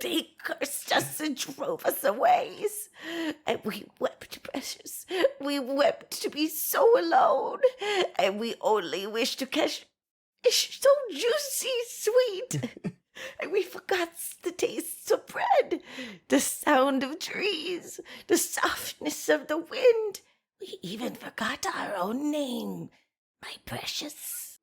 They cursed us and drove us away. And we wept, precious. We wept to be so alone. And we only wished to catch fish so juicy, sweet. And we forgot the taste of bread, the sound of trees, the softness of the wind. We even forgot our own name, my precious.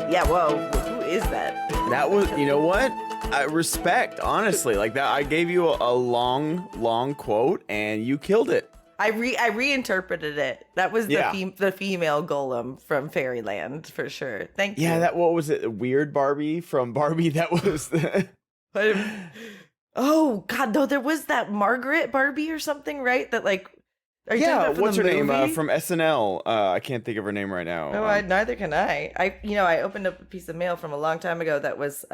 Yeah, whoa, who is that? That was, you know what? I respect, honestly. Like that, I gave you a long quote, and you killed it. I reinterpreted it. That was the female Gollum from Fairyland for sure. Thank you. Yeah, what was it? Weird Barbie from Barbie. That was the. Oh God, no, there was that Margaret Barbie or something, right? That like. Are you talking about what's her movie? name from SNL? I can't think of her name right now. No, neither can I. I opened up a piece of mail from a long time ago that was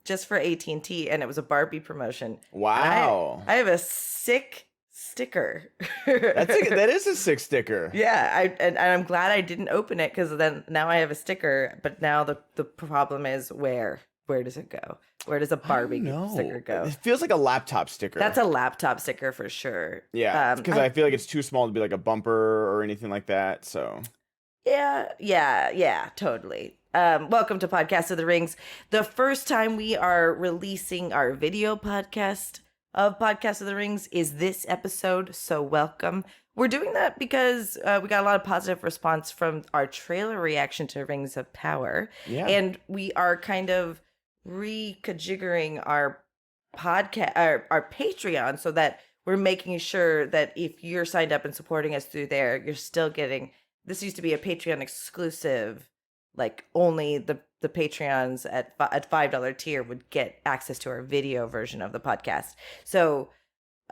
just for AT&T, and it was a Barbie promotion. Wow. I have a sick sticker. That is a sick sticker. Yeah, and I'm glad I didn't open it because then now I have a sticker. But now the problem is where does it go? Where does a Barbie sticker go? It feels like a laptop sticker. That's a laptop sticker for sure. Yeah, because I feel like it's too small to be like a bumper or anything like that. So. Yeah, totally. Welcome to Podcast of the Rings. The first time we are releasing our video podcast of Podcast of the Rings is this episode, so welcome. We're doing that because we got a lot of positive response from our trailer reaction to Rings of Power. Yeah. And we are kind of reconfiguring our podcast, our Patreon, so that we're making sure that if you're signed up and supporting us through there, you're still getting, this used to be a Patreon exclusive, like only the Patreons at $5 tier would get access to our video version of the podcast. So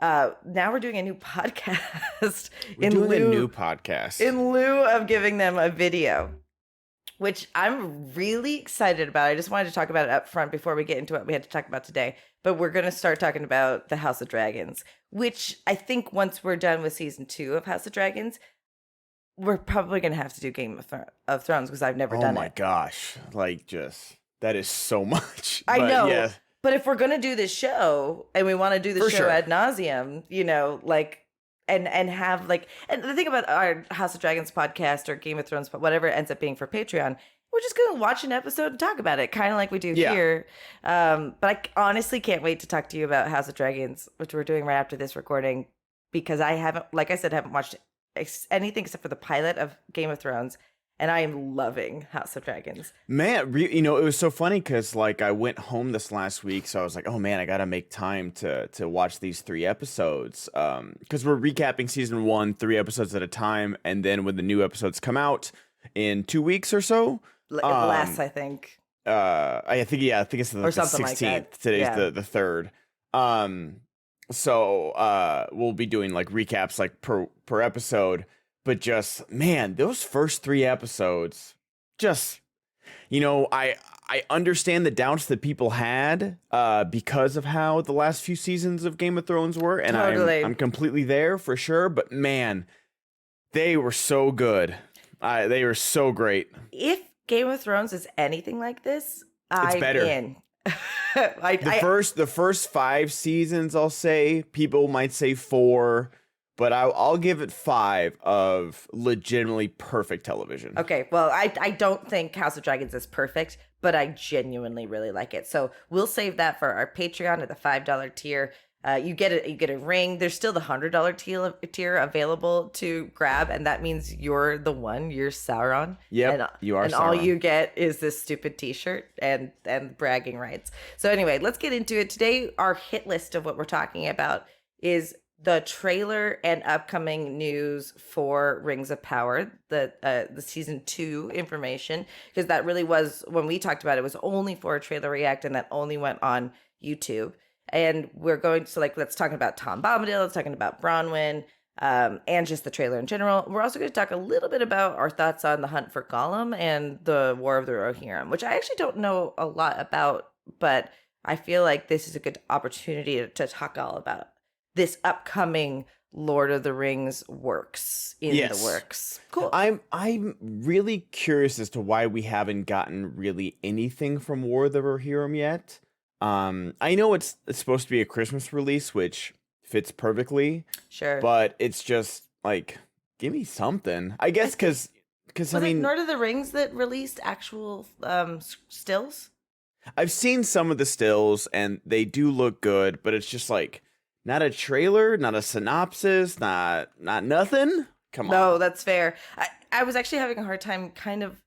now we're doing a new podcast. A new podcast in lieu of giving them a video, which I'm really excited about. I just wanted to talk about it up front before we get into what we had to talk about today. But we're going to start talking about the House of Dragons, which I think once we're done with season 2 of House of Dragons, we're probably going to have to do Game of Thrones because I've never done it. Oh my gosh. Like, just, that is so much. I know. Yeah. But if we're going to do this show and we want to do the show ad nauseum, like, and have like, and the thing about our House of Dragons podcast or Game of Thrones, but whatever it ends up being for Patreon, we're just going to watch an episode and talk about it, kind of like we do here. But I honestly can't wait to talk to you about House of Dragons, which we're doing right after this recording, because I haven't watched anything except for the pilot of Game of Thrones. And I am loving House of Dragons. Man, it was so funny because like I went home this last week, so I was like, oh man, I gotta make time to watch these 3 episodes. Because we're recapping season 1, 3 episodes at a time, and then when the new episodes come out in 2 weeks or so, less I think. I think it's the 16th. Like that. Today's the 3rd. So we'll be doing like recaps like per episode. But just, man, those first 3 episodes, just, I understand the doubts that people had because of how the last few seasons of Game of Thrones were. And I'm completely there for sure. But man, they were so good. They were so great. If Game of Thrones is anything like this, it's better. In. The first 5 seasons, I'll say, people might say 4. But I'll give it 5 of legitimately perfect television. Okay, well, I don't think House of Dragons is perfect, but I genuinely really like it. So we'll save that for our Patreon at the $5 tier. You get a ring. There's still the $100 tier available to grab, and that means you're the one. You're Sauron. Yep, you are. And Sauron. All you get is this stupid T-shirt and bragging rights. So anyway, let's get into it. Today, our hit list of what we're talking about is the trailer and upcoming news for Rings of Power, the season 2 information, because that really was, when we talked about it, was only for a trailer react, and that only went on YouTube. And we're going to, let's talk about Tom Bombadil, let's talking about Bronwyn, and just the trailer in general. We're also going to talk a little bit about our thoughts on the hunt for Gollum and the War of the Rohirrim, which I actually don't know a lot about, but I feel like this is a good opportunity to talk all about this upcoming Lord of the Rings works in the works. Cool. I'm really curious as to why we haven't gotten really anything from War of the Rohirrim yet. I know it's supposed to be a Christmas release, which fits perfectly. Sure. But it's just like, give me something. I guess because I mean, Lord of the Rings that released actual stills? I've seen some of the stills and they do look good, but it's just like not a trailer, not a synopsis, not nothing. Come on. No, that's fair. I was actually having a hard time kind of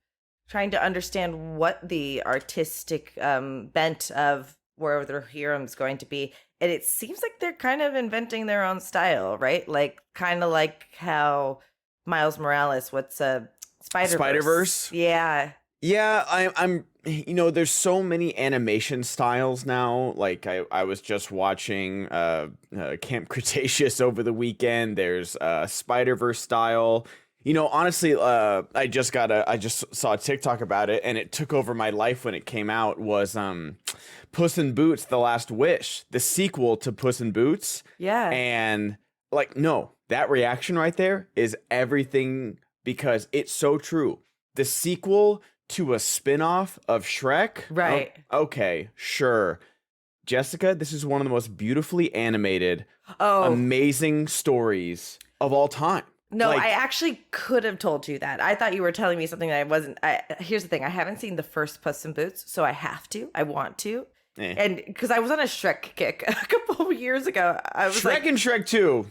trying to understand what the artistic bent of War of the Rohirrim is going to be. And it seems like they're kind of inventing their own style, right? Like kind of like how Miles Morales, what's Spider-Verse? Yeah. Yeah, I'm there's so many animation styles now. Like I was just watching Camp Cretaceous over the weekend. There's Spider-Verse style. Honestly, I just saw a TikTok about it and it took over my life when it came out was Puss in Boots: The Last Wish, the sequel to Puss in Boots. Yeah. And like no, that reaction right there is everything because it's so true. The sequel to a spin-off of Shrek. Right. Oh, okay, sure. Jessica, this is one of the most beautifully animated, amazing stories of all time. No, I actually could have told you that. I thought you were telling me something that I wasn't. Here's the thing. I haven't seen the first Puss in Boots, so I have to. I want to. And because I was on a Shrek kick a couple of years ago. I was Shrek and Shrek 2.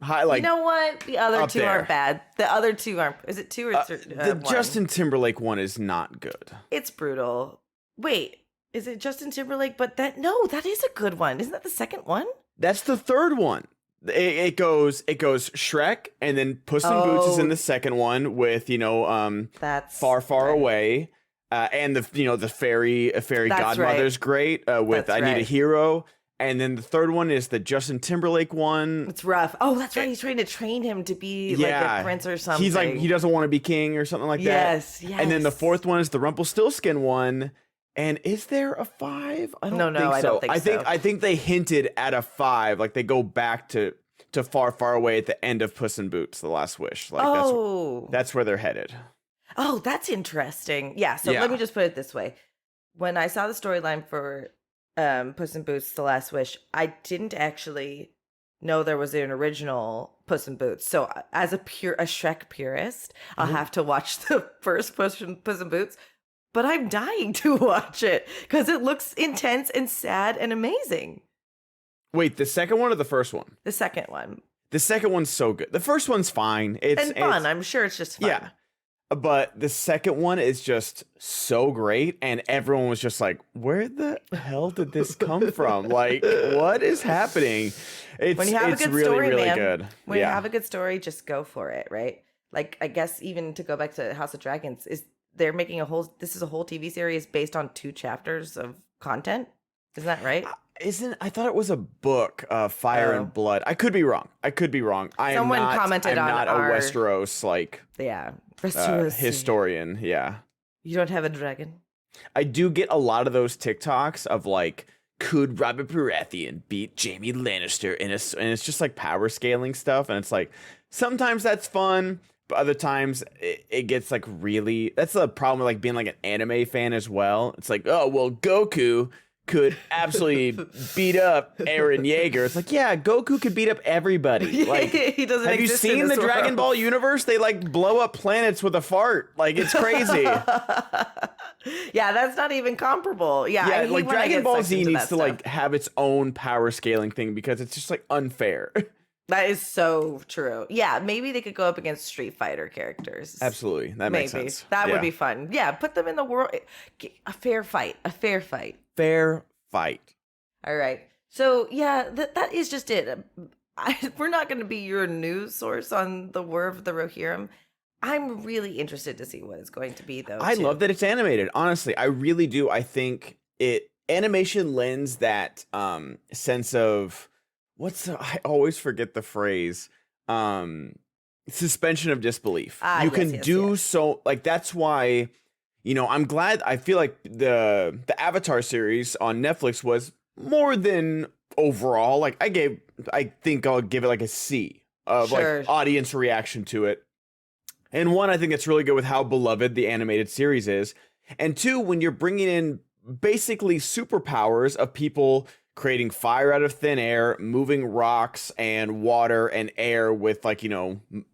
You know what? The other two there. aren't bad. The other two aren't. Is it two or the one? Justin Timberlake one is not good. It's brutal. Wait, is it Justin Timberlake? But that is a good one. Isn't that the second one? That's the third one. It goes Shrek and then Puss in Boots is in the second one with that's Far Far Away and the fairy godmother's great with I Need a Hero. And then the third one is the Justin Timberlake one. It's rough. Oh, that's right. He's trying to train him to be like a prince or something. He's like, he doesn't want to be king or something like that. Yes. And then the fourth one is the Rumpelstiltskin one. And is there a 5? I don't think so. I don't think so. I think they hinted at a 5. Like they go back to Far, Far Away at the end of Puss in Boots: The Last Wish. Like that's where they're headed. Oh, that's interesting. Yeah. So let me just put it this way. When I saw the storyline for Puss in Boots: The Last Wish, I didn't actually know there was an original Puss in Boots. So as a Shrek purist, I'll have to watch the first Puss in Boots. But I'm dying to watch it because it looks intense and sad and amazing. Wait, the second one or the first one? The second one. The second one's so good. The first one's fine. It's fun. I'm sure it's just fun. Yeah. But the second one is just so great. And everyone was just like, where the hell did this come from? Like, what is happening? When you have a good really, story, really man, good. When you have a good story, just go for it, right? Like, I guess even to go back to House of Dragons, they're making this is a whole TV series based on 2 chapters of content. Isn't that right? I thought it was a book, Fire and Blood. I could be wrong. Someone commented I'm on not a Westeros historian. Yeah. You don't have a dragon? I do get a lot of those TikToks of like, could Robert Baratheon beat Jaime Lannister and it's just like power scaling stuff, and it's like sometimes that's fun, but other times it gets like really. That's the problem with like being like an anime fan as well. It's like, oh well, Goku could absolutely beat up Eren Yeager. It's like, yeah, Goku could beat up everybody. Like, he doesn't. Have you seen the Dragon Ball universe? They like blow up planets with a fart. Like, it's crazy. Yeah, that's not even comparable. Yeah, like Dragon Ball Z needs to like have its own power scaling thing because it's just like unfair. That is so true. Yeah, maybe they could go up against Street Fighter characters. That makes sense. That would be fun. Yeah, put them in the world. A fair fight. Fair fight. All right. So, yeah, that is just it. We're not going to be your news source on the War of the Rohirrim. I'm really interested to see what it's going to be, though. I love that it's animated. Honestly, I really do. I think animation lends that sense of I always forget the phrase. Suspension of disbelief. You can do so, like, that's why, I'm glad. I feel like the Avatar series on Netflix was more than overall. Like I think I'll give it like a C of Sure. like audience reaction to it. And one, I think it's really good with how beloved the animated series is. And two, when you're bringing in basically superpowers of people creating fire out of thin air, moving rocks and water and air with like,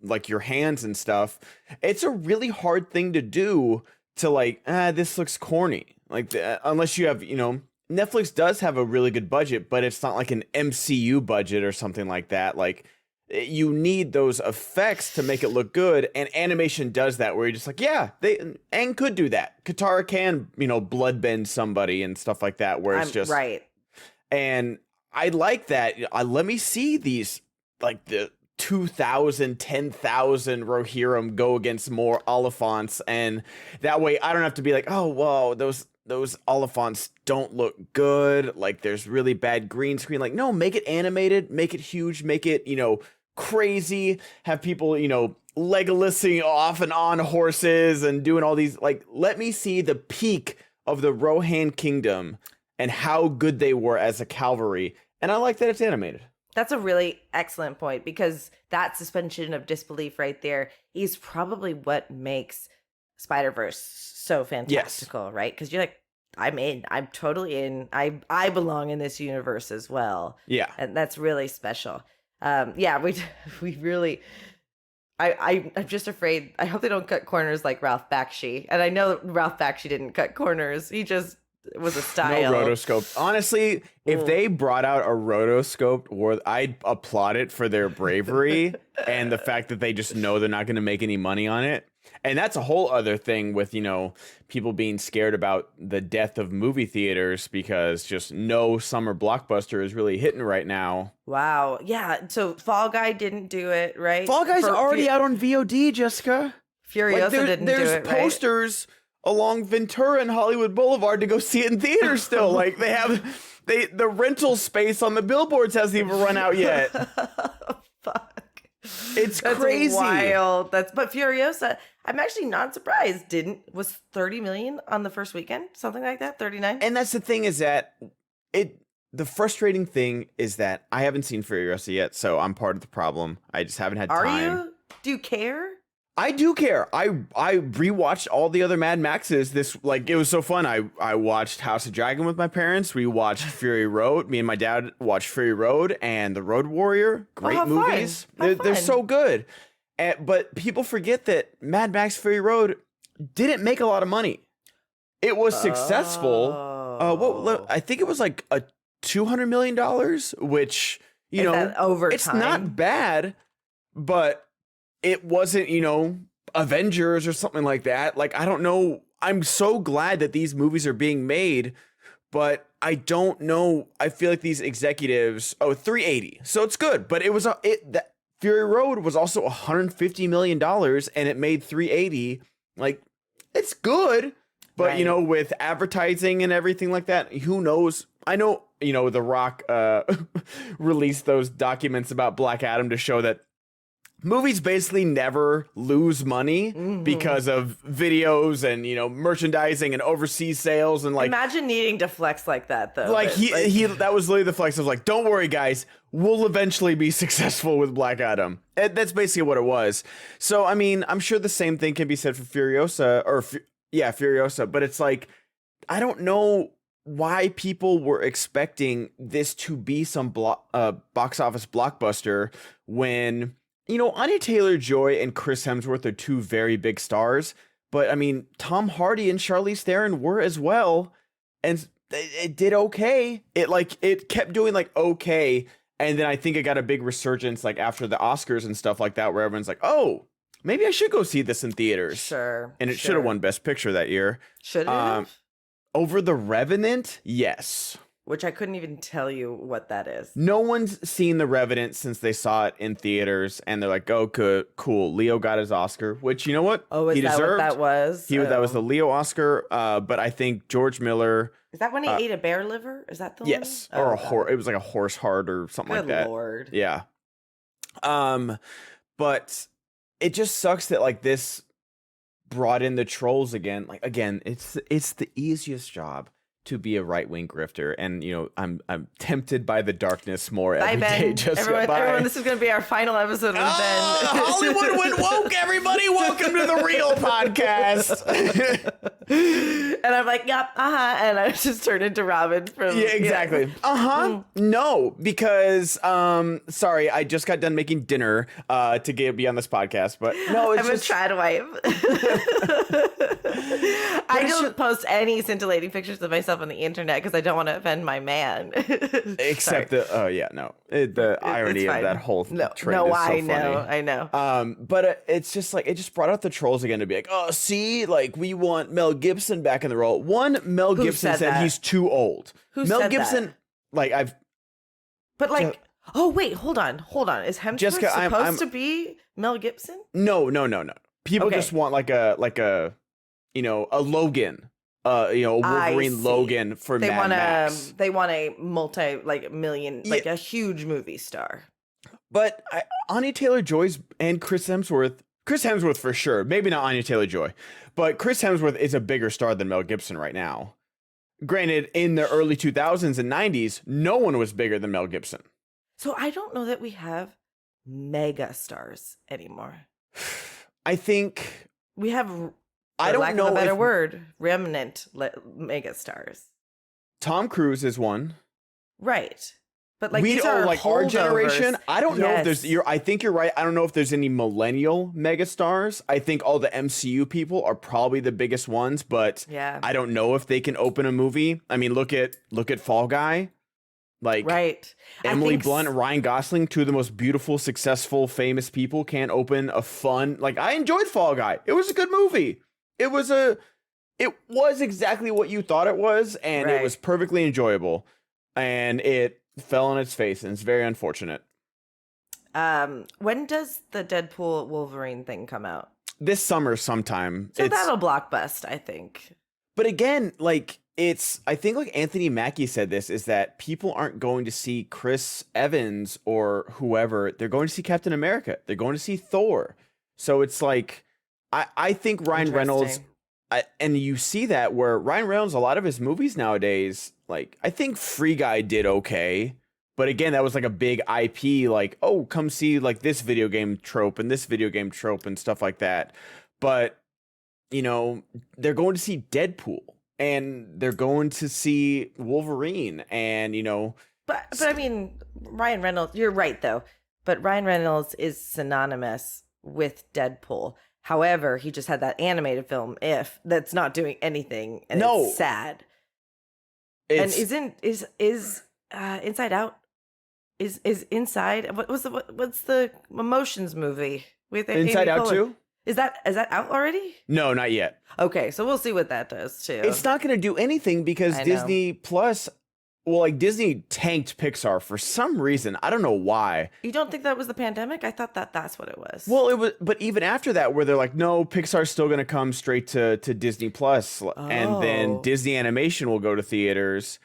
like your hands and stuff, it's a really hard thing to do to like, this looks corny. Like, unless you have, Netflix does have a really good budget, but it's not like an MCU budget or something like that. Like, you need those effects to make it look good, and animation does that, where you're just like, yeah, Aang could do that. Katara can, blood bend somebody and stuff like that, where it's just right. And I like that. Let me see these, like the 2,000, 10,000 Rohirrim go against more Oliphants, and that way I don't have to be like, oh, whoa, those Oliphants don't look good. Like, there's really bad green screen. Like, no, make it animated, make it huge, make it, crazy. Have people, Legolasing off and on horses and doing all these. Like, let me see the peak of the Rohan Kingdom and how good they were as a cavalry. And I like that it's animated. That's a really excellent point, because that suspension of disbelief right there is probably what makes Spider-Verse so fantastical, right? Because you're like, I'm in. I'm totally in. I belong in this universe as well. Yeah. And that's really special. We really... I'm just afraid. I hope they don't cut corners like Ralph Bakshi. And I know Ralph Bakshi didn't cut corners. He just was a style. No rotoscope. Honestly, if they brought out a rotoscoped, I'd applaud it for their bravery and the fact that they just know they're not going to make any money on it. And that's a whole other thing with, people being scared about the death of movie theaters, because just no summer blockbuster is really hitting right now. Wow. Yeah. So Fall Guy didn't do it, right? Fall Guy's already out on VOD, Jessica. Furiosa didn't do it, right? There's posters along Ventura and Hollywood Boulevard to go see it in theaters still. Like, the rental space on the billboards hasn't even run out yet. Fuck. It's That's crazy. Wild. But Furiosa, I'm actually not surprised. Was 30 million on the first weekend? Something like that? 39? And that's the thing, is that the frustrating thing is that I haven't seen Furiosa yet, so I'm part of the problem. I just haven't had time. Are you? Do you care? I do care. I rewatched all the other Mad Maxes. It was so fun. I watched House of Dragon with my parents. We watched Fury Road. Me and my dad watched Fury Road and The Road Warrior. Great movies. They're so good. But people forget that Mad Max Fury Road didn't make a lot of money. It was successful. I think it was like a $200 million, which, over it's time? not bad, but it wasn't, Avengers or something like that. Like, I don't know. I'm so glad that these movies are being made, but I don't know. I feel like these executives, 380. So it's good, but that Fury Road was also $150 million and it made 380. Like, it's good, but right. With advertising and everything like that, who knows? I know, The Rock released those documents about Black Adam to show that movies basically never lose money because of videos and, merchandising and overseas sales and like. Imagine needing to flex like that though. Like he that was literally the flex of like, don't worry guys, we'll eventually be successful with Black Adam. And that's basically what it was. So, I mean, I'm sure the same thing can be said for Furiosa Furiosa, but it's like, I don't know why people were expecting this to be some box office blockbuster when, Anya Taylor-Joy and Chris Hemsworth are two very big stars, but I mean, Tom Hardy and Charlize Theron were as well, and it did okay. It kept doing like okay, and then I think it got a big resurgence like after the Oscars and stuff like that, where everyone's like, oh, maybe I should go see this in theaters. Sure. And it should have won Best Picture that year. Should it have? Over The Revenant, yes. Which I couldn't even tell you what that is. No one's seen The Revenant since they saw it in theaters, and they're like, "Oh, cool! Leo got his Oscar." Which, you know what? Oh, is he that deserved. What that was? That was the Leo Oscar. But I think George Miller. Is that when he ate a bear liver? Is that the yes, one? or a horse? It was like a horse heart or something like that. Good Lord. Yeah. But it just sucks that like this brought in the trolls again. Like again, it's the easiest job to be a right-wing grifter, and I'm tempted by the darkness more Bye, every Ben. day. Just Everyone, this is going to be our final episode with Ben. Hollywood went woke, everybody. Welcome to the real podcast. And I'm like, yep, and I just turned into Robin from exactly. No, because sorry, I just got done making dinner to be on this podcast, but no, it's I'm a trad wife. I don't post any scintillating pictures of myself on the internet because I don't want to offend my man. Except the irony of that whole trend is so funny. I know. But it's just like, it just brought out the trolls again to be like, oh, see, like we want Mel Gibson back in the role. Mel Gibson said he's too old. Mel Gibson, that? Like But like, oh wait, hold on. Is Hemsworth supposed to be Mel Gibson? No. People just want like a a Logan, a Wolverine Logan for Mad Max. They want a multi-million, a huge movie star. But Anya Taylor-Joy's and Chris Hemsworth for sure. Maybe not Anya Taylor-Joy, but Chris Hemsworth is a bigger star than Mel Gibson right now. Granted, in the early 2000s and 90s, no one was bigger than Mel Gibson. So I don't know that we have mega stars anymore. I think we have. I don't lack know of a better word, remnant mega stars. Tom Cruise is one, right? But like these are like our generation. I don't know if there's. I think you're right. I don't know if there's any millennial mega stars. I think all the MCU people are probably the biggest ones, but I don't know if they can open a movie. I mean, look at Fall Guy. Like Emily Blunt and Ryan Gosling, two of the most beautiful, successful, famous people, can't open a fun. Like I enjoyed Fall Guy. It was a good movie. It was exactly what you thought it was, and it was perfectly enjoyable. And it fell on its face, and it's very unfortunate. When does the Deadpool Wolverine thing come out? This summer sometime. So that'll blockbust, I think. But again, like I think like Anthony Mackie said this, is that people aren't going to see Chris Evans or whoever. They're going to see Captain America. They're going to see Thor. So it's like, I think Ryan Reynolds, and you see that where Ryan Reynolds, a lot of his movies nowadays, like I think Free Guy did okay. But again, that was like a big IP, like, oh, come see like this video game trope and this video game trope and stuff like that. But, they're going to see Deadpool and they're going to see Wolverine and, But I mean, Ryan Reynolds, you're right though. But Ryan Reynolds is synonymous with Deadpool. However, he just had that animated film, that's not doing anything, and it's sad. And is Inside Out? Is Inside? What's the Emotions movie with Inside Out 2? Is that out already? No, not yet. Okay, so we'll see what that does too. It's not going to do anything because Disney Plus. Well, like Disney tanked Pixar for some reason. I don't know why. You don't think that was the pandemic? I thought that's what it was. Well, it was, but even after that, where they're like, no, Pixar's still going to come straight to Disney Plus, and then Disney Animation will go to theaters.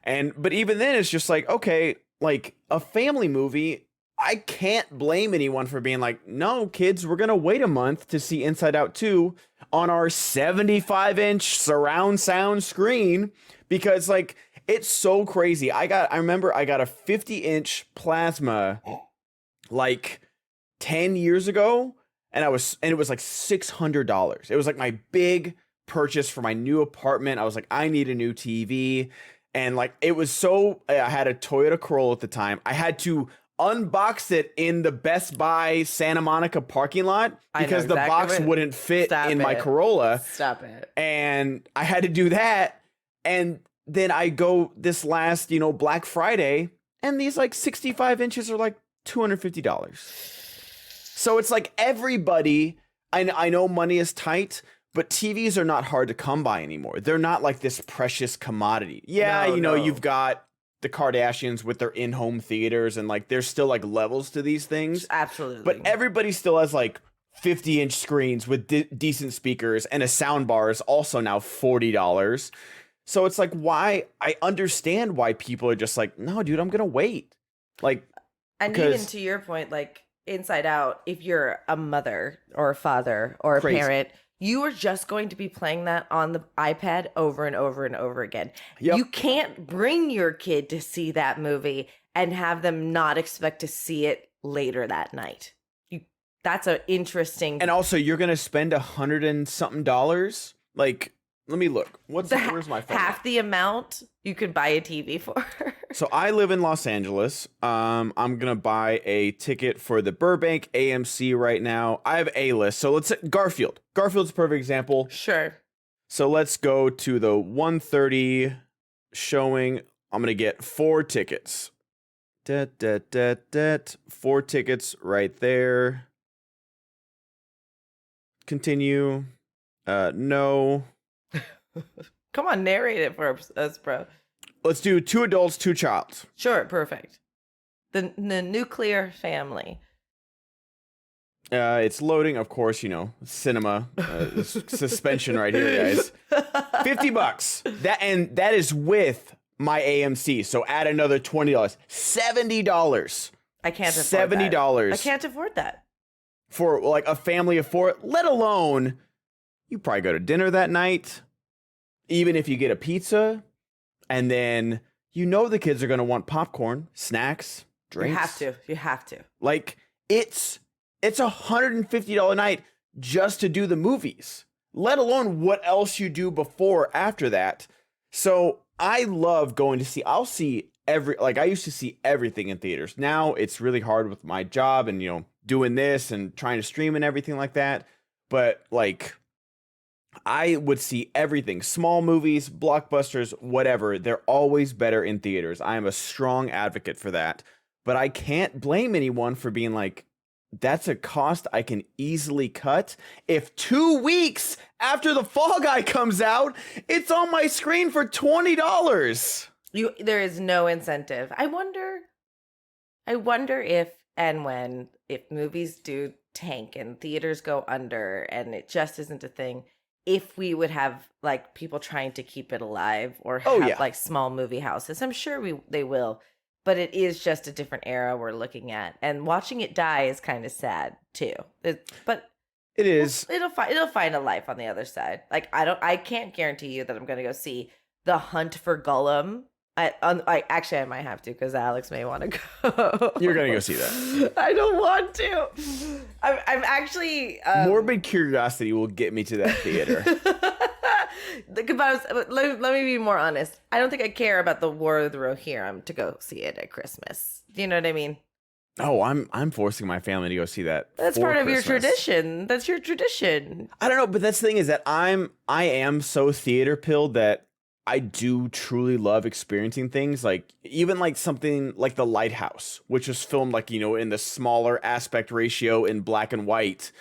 But even then, it's just like, okay, like a family movie. I can't blame anyone for being like, no, kids, we're going to wait a month to see Inside Out 2 on our 75-inch surround sound screen because like. It's so crazy. I remember I got a 50-inch plasma like 10 years ago, and it was like $600. It was like my big purchase for my new apartment. I was like, I need a new TV. And like it was so I had a Toyota Corolla at the time. I had to unbox it in the Best Buy Santa Monica parking lot because the box wouldn't fit in my Corolla. Stop it. And I had to do that. And then I go this last, Black Friday, and these like 65 inches are like $250. So it's like everybody, I know money is tight, but TVs are not hard to come by anymore. They're not like this precious commodity. Yeah, you've got the Kardashians with their in-home theaters, and like there's still like levels to these things. Absolutely. But everybody still has like 50-inch screens with decent speakers, and a sound bar is also now $40. So it's like, why? I understand why people are just like, no, dude, I'm going to wait. Like, and even to your point, like Inside Out, if you're a mother or a father or a parent, you are just going to be playing that on the iPad over and over and over again. Yep. You can't bring your kid to see that movie and have them not expect to see it later that night. That's an interesting. And also, you're gonna spend $100 and something. Like, let me look. Where's my phone? Half the amount you could buy a TV for. So I live in Los Angeles. I'm gonna buy a ticket for the Burbank AMC right now. I have A-list, so let's say Garfield. Garfield's a perfect example. Sure. So let's go to the 1:30 showing. I'm gonna get 4 tickets. 4 tickets right there. Continue. No. Come on, narrate it for us, bro. Let's do 2 adults, 2 child. Sure, perfect. The nuclear family. It's loading, of course, cinema suspension right here, guys. $50. That is with my AMC. So add another $20. $70. I can't afford $70. I can't afford that. For like a family of 4, let alone you probably go to dinner that night, even if you get a pizza, and then the kids are going to want popcorn, snacks, drinks. You have to. Like, it's $150 night just to do the movies, let alone what else you do before, after that. So I love going to see, I used to see everything in theaters. Now it's really hard with my job and, doing this and trying to stream and everything like that. But like, I would see everything, small movies, blockbusters, whatever. They're always better in theaters. I am a strong advocate for that. But I can't blame anyone for being like, that's a cost I can easily cut. If 2 weeks after The Fall Guy comes out, it's on my screen for $20. There is no incentive. I wonder if and when, if movies do tank and theaters go under and it just isn't a thing, if we would have like people trying to keep it alive or have like small movie houses. I'm sure they will, but it is just a different era we're looking at, and watching it die is kind of sad too. But it is. It'll find a life on the other side. Like I can't guarantee you that I'm going to go see The Hunt for Gollum. I might have to because Alex may want to go. You're gonna go see that. I don't want to. I'm actually morbid curiosity will get me to that theater. Let me be more honest. I don't think I care about the War of the Rohirrim to go see it at Christmas. Do you know what I mean? Oh, I'm forcing my family to go see that. That's part of Christmas. your tradition. That's your tradition. I don't know, but that's the thing is that I am so theater pilled that I do truly love experiencing things, like even like something like The Lighthouse, which was filmed like, in the smaller aspect ratio in black and white,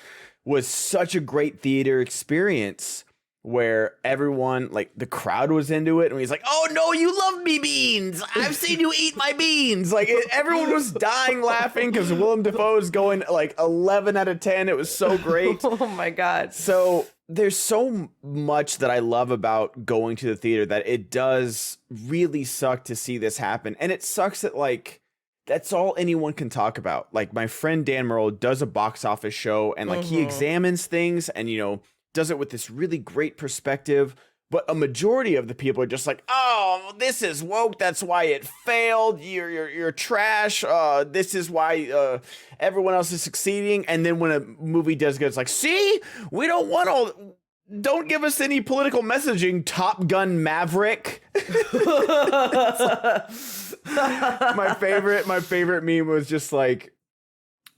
was such a great theater experience where everyone, like the crowd was into it. And he's like, oh no, you love me beans. I've seen you eat my beans. Like everyone was dying laughing because Willem Dafoe is going like 11 out of 10. It was so great. Oh my God. So there's so much that I love about going to the theater that it does really suck to see this happen. And it sucks that like, that's all anyone can talk about. Like my friend Dan Merle does a box office show and like he examines things and, does it with this really great perspective. But a majority of the people are just like, oh, this is woke. That's why it failed. You're trash. This is why everyone else is succeeding. And then when a movie does good, it's like, see, we don't give us any political messaging. Top Gun Maverick. my favorite meme was just like,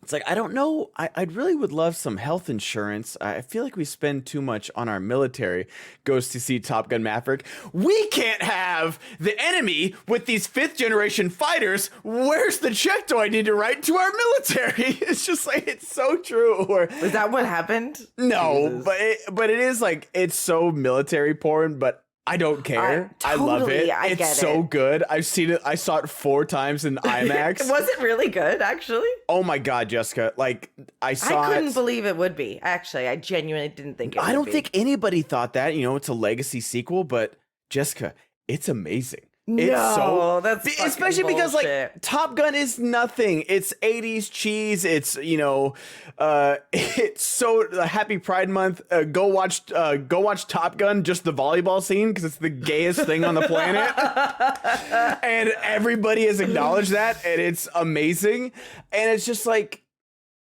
it's like, I don't know. I really would love some health insurance. I feel like we spend too much on our military. Goes to see Top Gun Maverick. We can't have the enemy with these 5th generation fighters. Where's the check do I need to write to our military? It's just like, it's so true. Is that what happened? No, Jesus. but it is like, it's so military porn, but I don't care. I love it. It's so good. I've seen it. I saw it 4 times in IMAX. Was it really good, actually? Oh my God, Jessica. Like, I couldn't believe it would be. Actually, I genuinely didn't think it would be. I don't think anybody thought that. It's a legacy sequel, but Jessica, it's amazing. That's especially because bullshit. like Top Gun is nothing. It's 80s cheese. It's it's so happy Pride Month. Go watch Top Gun, just the volleyball scene, because it's the gayest thing on the planet, and everybody has acknowledged that, and it's amazing. And it's just like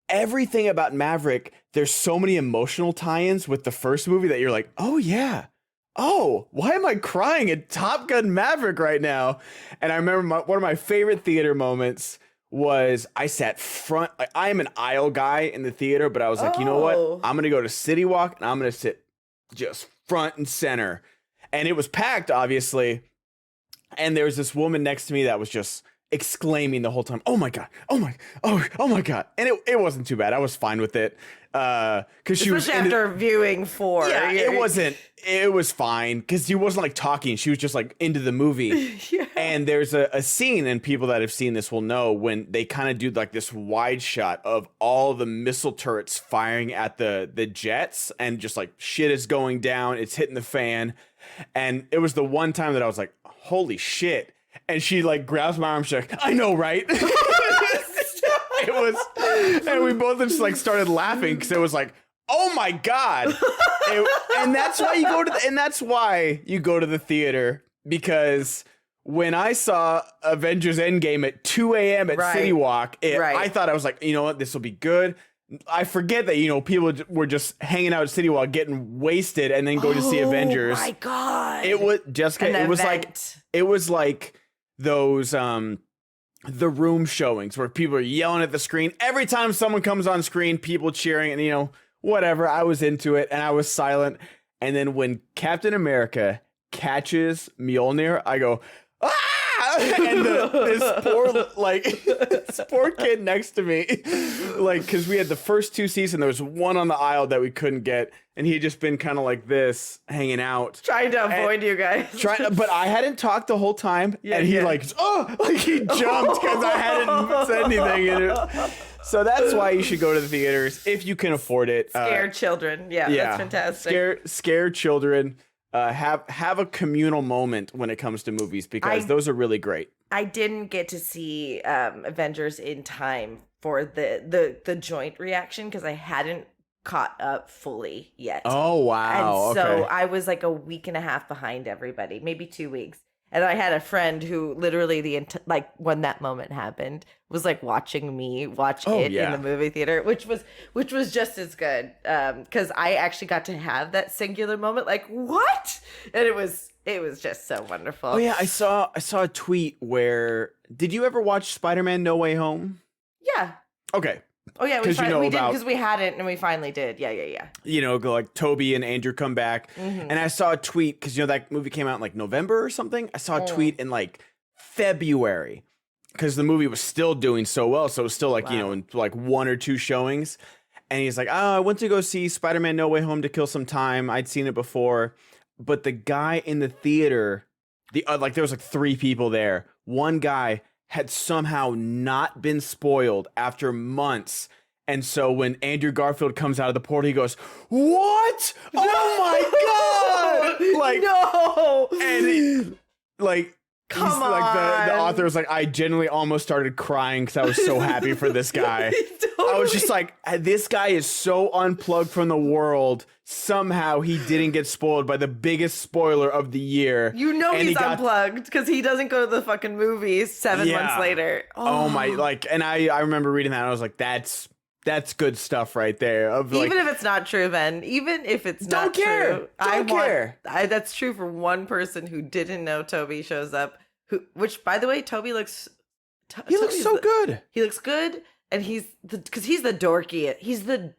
everything about Maverick. There's so many emotional tie-ins with the first movie that you're like, oh yeah. Oh, why am I crying at Top Gun Maverick right now? And I remember one of my favorite theater moments was I sat front. Like, I am an aisle guy in the theater, but I was like, you know what? I'm going to go to City Walk and I'm going to sit just front and center. And it was packed, obviously. And there was this woman next to me that was just exclaiming the whole time, oh my God, oh my God. And it wasn't too bad. I was fine with it. Cause she was after viewing 4. Yeah, it was fine. Cause she wasn't like talking. She was just like into the movie. Yeah. And there's a scene, and people that have seen this will know, when they kind of do like this wide shot of all the missile turrets firing at the jets, and just like shit is going down. It's hitting the fan. And it was the one time that I was like, holy shit. And she like grabs my arm. She's like, I know, right? It was, and we both just like started laughing because it was like, oh my God. And that's why you go to the theater, because when I saw Avengers Endgame at 2 a.m. at City Walk, I thought, I was like, you know what, this will be good. I forget that, people were just hanging out at City Walk getting wasted and then going to see Avengers. Oh my God. It was Jessica. It was like those the Room showings where people are yelling at the screen every time someone comes on screen, people cheering, and whatever. I was into it and I was silent. And then when Captain America catches Mjolnir, I go, ah! And this poor kid next to me, like, because we had the first 2 seats and there was one on the aisle that we couldn't get, and he had just been kind of like this, hanging out, trying to avoid you guys. But I hadn't talked the whole time, and he he jumped because I hadn't said anything in it. So that's why you should go to the theaters if you can afford it. Scare children, that's fantastic. Scare children. Have a communal moment when it comes to movies, because those are really great. I didn't get to see Avengers in time for the joint reaction because I hadn't caught up fully yet. Oh, wow. And so I was like a week and a half behind everybody, maybe 2 weeks. And I had a friend who literally when that moment happened was like watching me watch in the movie theater, which was just as good. Cause I actually got to have that singular moment. Like, what? And it was just so wonderful. Oh yeah. I saw a tweet where, did you ever watch Spider-Man No Way Home? Yeah. Okay. Oh yeah, we did because we hadn't, and we finally did. Yeah. Like Toby and Andrew come back, and I saw a tweet because that movie came out in like November or something. I saw a tweet in like February because the movie was still doing so well, so it was still like in like 1 or 2 showings, and he's like, "Oh, I went to go see Spider-Man No Way Home to kill some time. I'd seen it before, but the guy in the theater, there was like 3 people there. One guy had somehow not been spoiled after months. And so when Andrew Garfield comes out of the portal, he goes, what? Oh my God! Like, no! And come on. Like the author was like, I genuinely almost started crying because I was so happy for this guy. I was just like, this guy is so unplugged from the world. Somehow he didn't get spoiled by the biggest spoiler of the year. He's unplugged because he doesn't go to the fucking movies 7 months later. Oh my, and I remember reading that and I was like, that's good stuff right there. Even if it's not true, Ben. Even if it's not true. Don't care. That's true for one person who didn't know Toby shows up. Which, by the way, Toby looks... He looks so good. He looks good. And he's the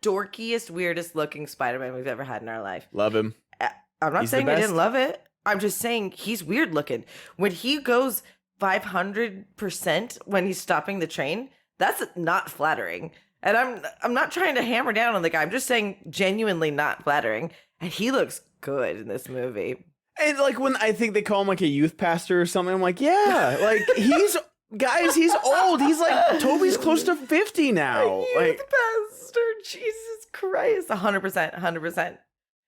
dorkiest, weirdest looking Spider-Man we've ever had in our life. Love him. I'm not saying we didn't love it. I'm just saying he's weird looking. When he goes 500% when he's stopping the train, that's not flattering. And I'm not trying to hammer down on the guy. I'm just saying genuinely not flattering. And he looks good in this movie. And like when I think they call him like a youth pastor or something, I'm like, yeah, like he's old. He's like, Toby's close to 50 now. Youth pastor, Jesus Christ. 100%.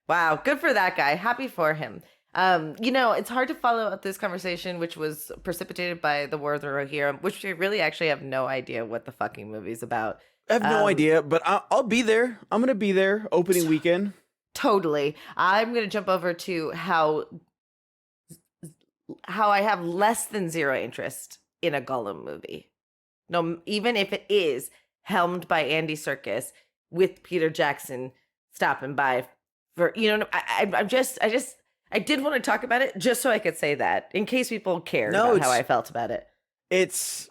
Wow, good for that guy. Happy for him. It's hard to follow up this conversation, which was precipitated by the War of the Rohirrim, which we really actually have no idea what the fucking movie's about. I have no idea, but I'll be there. I'm going to be there opening weekend. Totally. I'm going to jump over to how I have less than zero interest in a Gollum movie. No, even if it is helmed by Andy Serkis with Peter Jackson stopping by for, I did want to talk about it just so I could say that in case people cared about how I felt about it. It's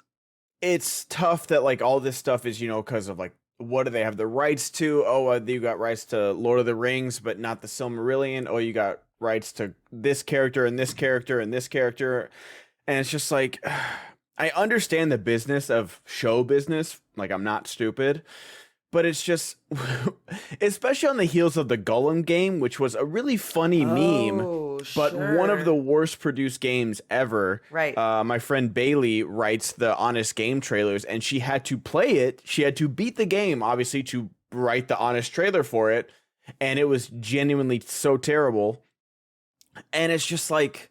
tough that like all this stuff is, because of like, what do they have the rights to? Oh, you got rights to Lord of the Rings, but not the Silmarillion. Oh, you got rights to this character and this character and this character. And it's just like, I understand the business of show business. Like, I'm not stupid, but it's just, especially on the heels of the Gollum game, which was a really funny meme, but one of the worst produced games ever. Right. My friend Bailey writes the Honest Game trailers, and she had to play it. She had to beat the game, obviously, to write the honest trailer for it. And it was genuinely so terrible. And it's just like,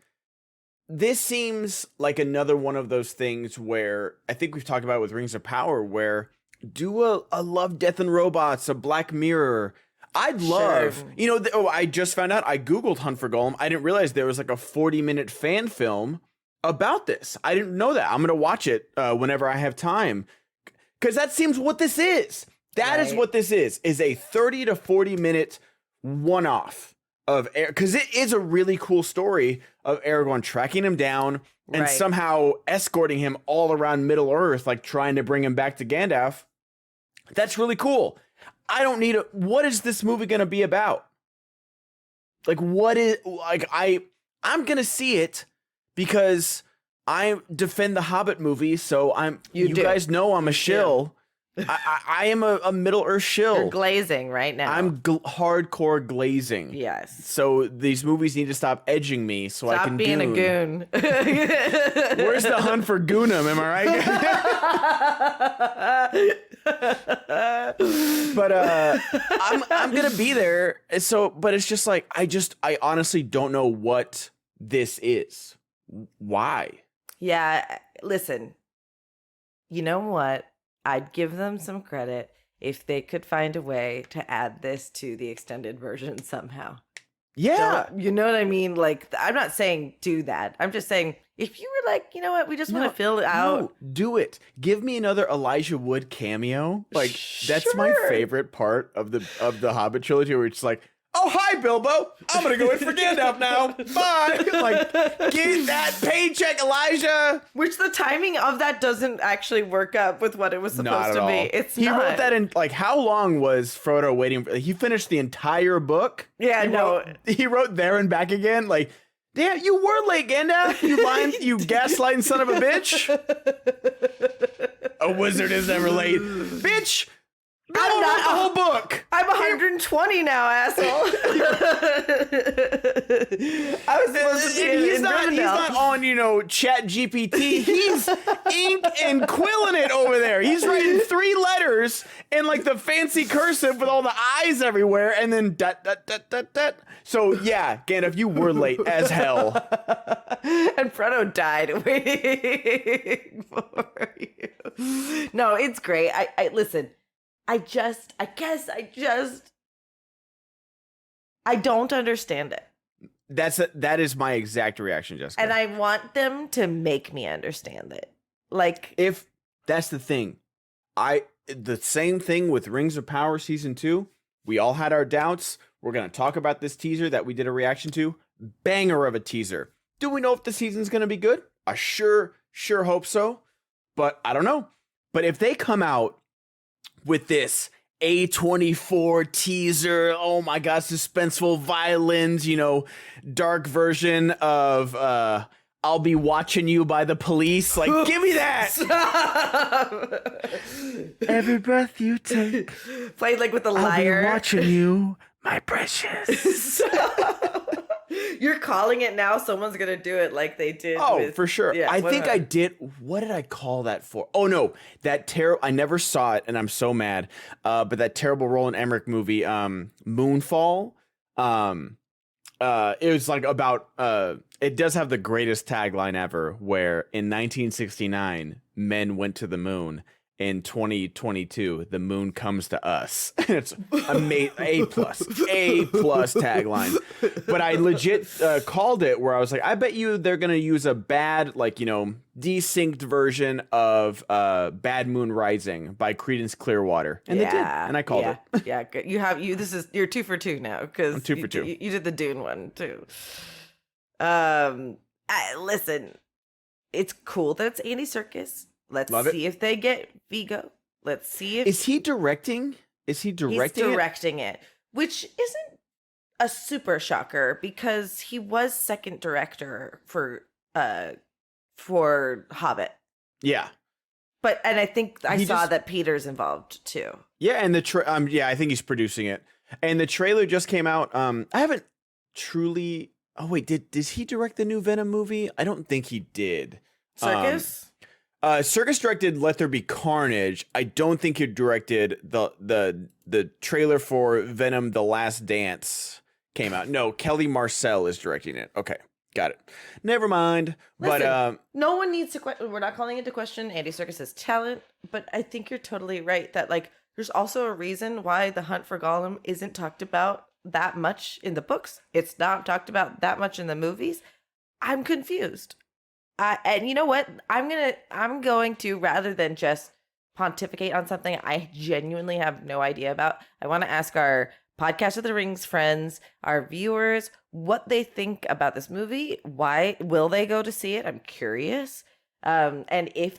this seems like another one of those things where I think we've talked about with Rings of Power, where do a Love, Death, and Robots, a Black Mirror. I'd love, I just found out, I Googled Hunt for Gollum. I didn't realize there was like a 40-minute fan film about this. I didn't know that. I'm going to watch it whenever I have time. Because that seems what this is. That is what this is a 30 to 40-minute one-off of because it is a really cool story of Aragorn tracking him down and somehow escorting him all around Middle Earth, like trying to bring him back to Gandalf. That's really cool. I don't need what is this movie going to be about? Like, I'm going to see it because I defend the Hobbit movie. So you guys know I'm a shill. I am a Middle Earth shill. You're glazing right now. I'm hardcore glazing. Yes. So these movies need to stop edging me so I can being a goon. Where's the hunt for Goonum? Am I right? But I'm gonna be there. So, but it's just like I honestly don't know what this is. Why? Yeah. Listen. You know what? I'd give them some credit if they could find a way to add this to the extended version somehow. Yeah. You know what I mean? Like, I'm not saying do that. I'm just saying, if you were like, you know what, we just want to fill it out. No, do it. Give me another Elijah Wood cameo. Like, that's my favorite part of the Hobbit trilogy, where it's like, oh, hi, Bilbo. I'm going to go in for Gandalf now. Bye. Like, get that paycheck, Elijah. Which the timing of that doesn't actually work up with what it was supposed to be. He wrote that in, like, how long was Frodo waiting? He finished the entire book. Yeah, He wrote there and back again. Like, damn, you were late, Gandalf. You gaslighting son of a bitch. A wizard is never late. Bitch. I'm not the whole book. I'm 120 now, asshole. I was supposed to be he's not on, Chat GPT. He's ink and quilling it over there. He's writing 3 letters in like the fancy cursive with all the eyes everywhere, and then dot dot dot dot dot. So yeah, Gandalf, you were late as hell. And Frodo died waiting for you. No, it's great. I listen. I don't understand it. That is my exact reaction, Jessica. And I want them to make me understand it. Like, if that's the thing, the same thing with Rings of Power season 2. We all had our doubts. We're going to talk about this teaser that we did a reaction to. Banger of a teaser. Do we know if the season's going to be good? I sure hope so. But I don't know. But if they come out with this A24 teaser, oh my god, suspenseful violins, dark version of I'll Be Watching You by the Police. Like, give me that. Every breath you take. Played like with a lyre. I'll be watching you, my precious. You're calling it now. Someone's going to do it like they did. Oh, for sure. Yeah, I think I did. What did I call that for? Oh, no. That terrible. I never saw it, and I'm so mad. But that terrible Roland Emmerich movie, Moonfall. it was like about it does have the greatest tagline ever, where in 1969 men went to the moon. In 2022, the moon comes to us. It's A plus tagline. But I legit called it, where I was like, I bet you they're gonna use a bad, like, you know, desynced version of Bad Moon Rising by Creedence Clearwater, and they did, and I called it. Yeah, good. You're 2 for 2 now, because I'm 2 for 2. You did the Dune one too. Listen, it's cool that it's Andy Serkis. Let's see if they get Vigo. Let's see if... Is he directing? He's directing it, which isn't a super shocker, because he was second director for Hobbit. Yeah. And I think I saw that Peter's involved too. Yeah, and I think he's producing it. And the trailer just came out. I haven't truly... Oh, wait, did he direct the new Venom movie? I don't think he did. Serkis? Serkis directed Let There Be Carnage. I don't think he directed the trailer for Venom: The Last Dance came out. No, Kelly Marcel is directing it. Okay, got it. Never mind. Listen, but no one needs to we're not calling into question Andy Serkis's talent, but I think you're totally right that, like, there's also a reason why The Hunt for Gollum isn't talked about that much in the books. It's not talked about that much in the movies. I'm confused. And you know what? I'm going to, rather than just pontificate on something I genuinely have no idea about, I want to ask our Podcast of the Rings friends, our viewers, what they think about this movie. Why will they go to see it? I'm curious. And if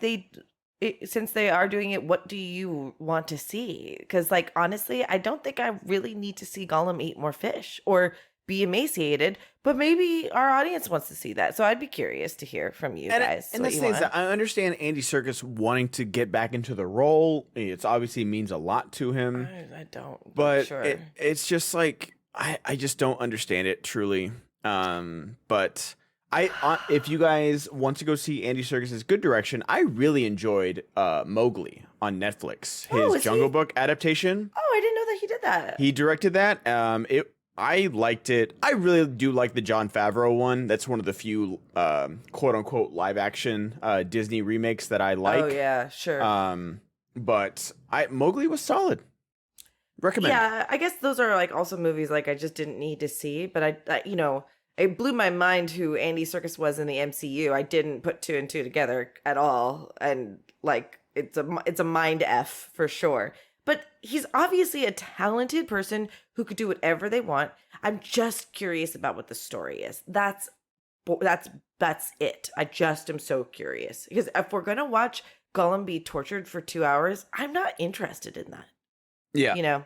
since they are doing it, what do you want to see? Because, like, honestly, I don't think I really need to see Gollum eat more fish or be emaciated, but maybe our audience wants to see that. So I'd be curious to hear from you guys. And the thing is that I understand Andy Serkis wanting to get back into the role. It's obviously means a lot to him. I don't. But sure. it's just like, I just don't understand it truly. But if you guys want to go see Andy Serkis's good direction, I really enjoyed Mowgli on Netflix. His Jungle Book adaptation. Oh, I didn't know that he did that. He directed that. I liked it. I really do like the Jon Favreau one. That's one of the few quote unquote live action Disney remakes that I like. Oh yeah, sure. But Mowgli was solid. Recommend. Yeah, I guess those are, like, also movies like I just didn't need to see, but I you know, it blew my mind who Andy Serkis was in the MCU. I didn't put 2 and 2 together at all, and, like, it's a mind F for sure. But he's obviously a talented person who could do whatever they want. I'm just curious about what the story is. That's it. I just am so curious, because if we're gonna watch Gollum be tortured for 2 hours, I'm not interested in that. Yeah. You know,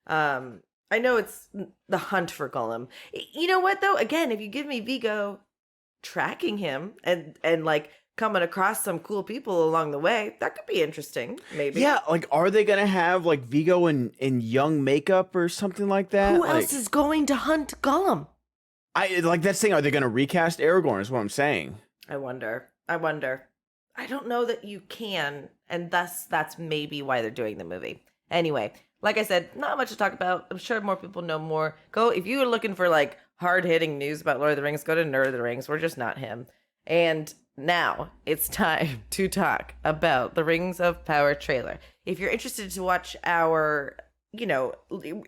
I know it's the hunt for Gollum. You know what though? Again, if you give me Vigo tracking him and like coming across some cool people along the way, that could be interesting. Maybe. Yeah, like, are they gonna have, like, Vigo in young makeup or something like that? Who else is going to hunt Gollum? That's saying, are they gonna recast Aragorn? Is what I'm saying. I wonder. I don't know that you can, and thus that's maybe why they're doing the movie. Anyway, like I said, not much to talk about. I'm sure more people know more. If you are looking for, like, hard-hitting news about Lord of the Rings, go to Nerd of the Rings. We're just not him. And now it's time to talk about the Rings of Power trailer. If you're interested to watch our, you know,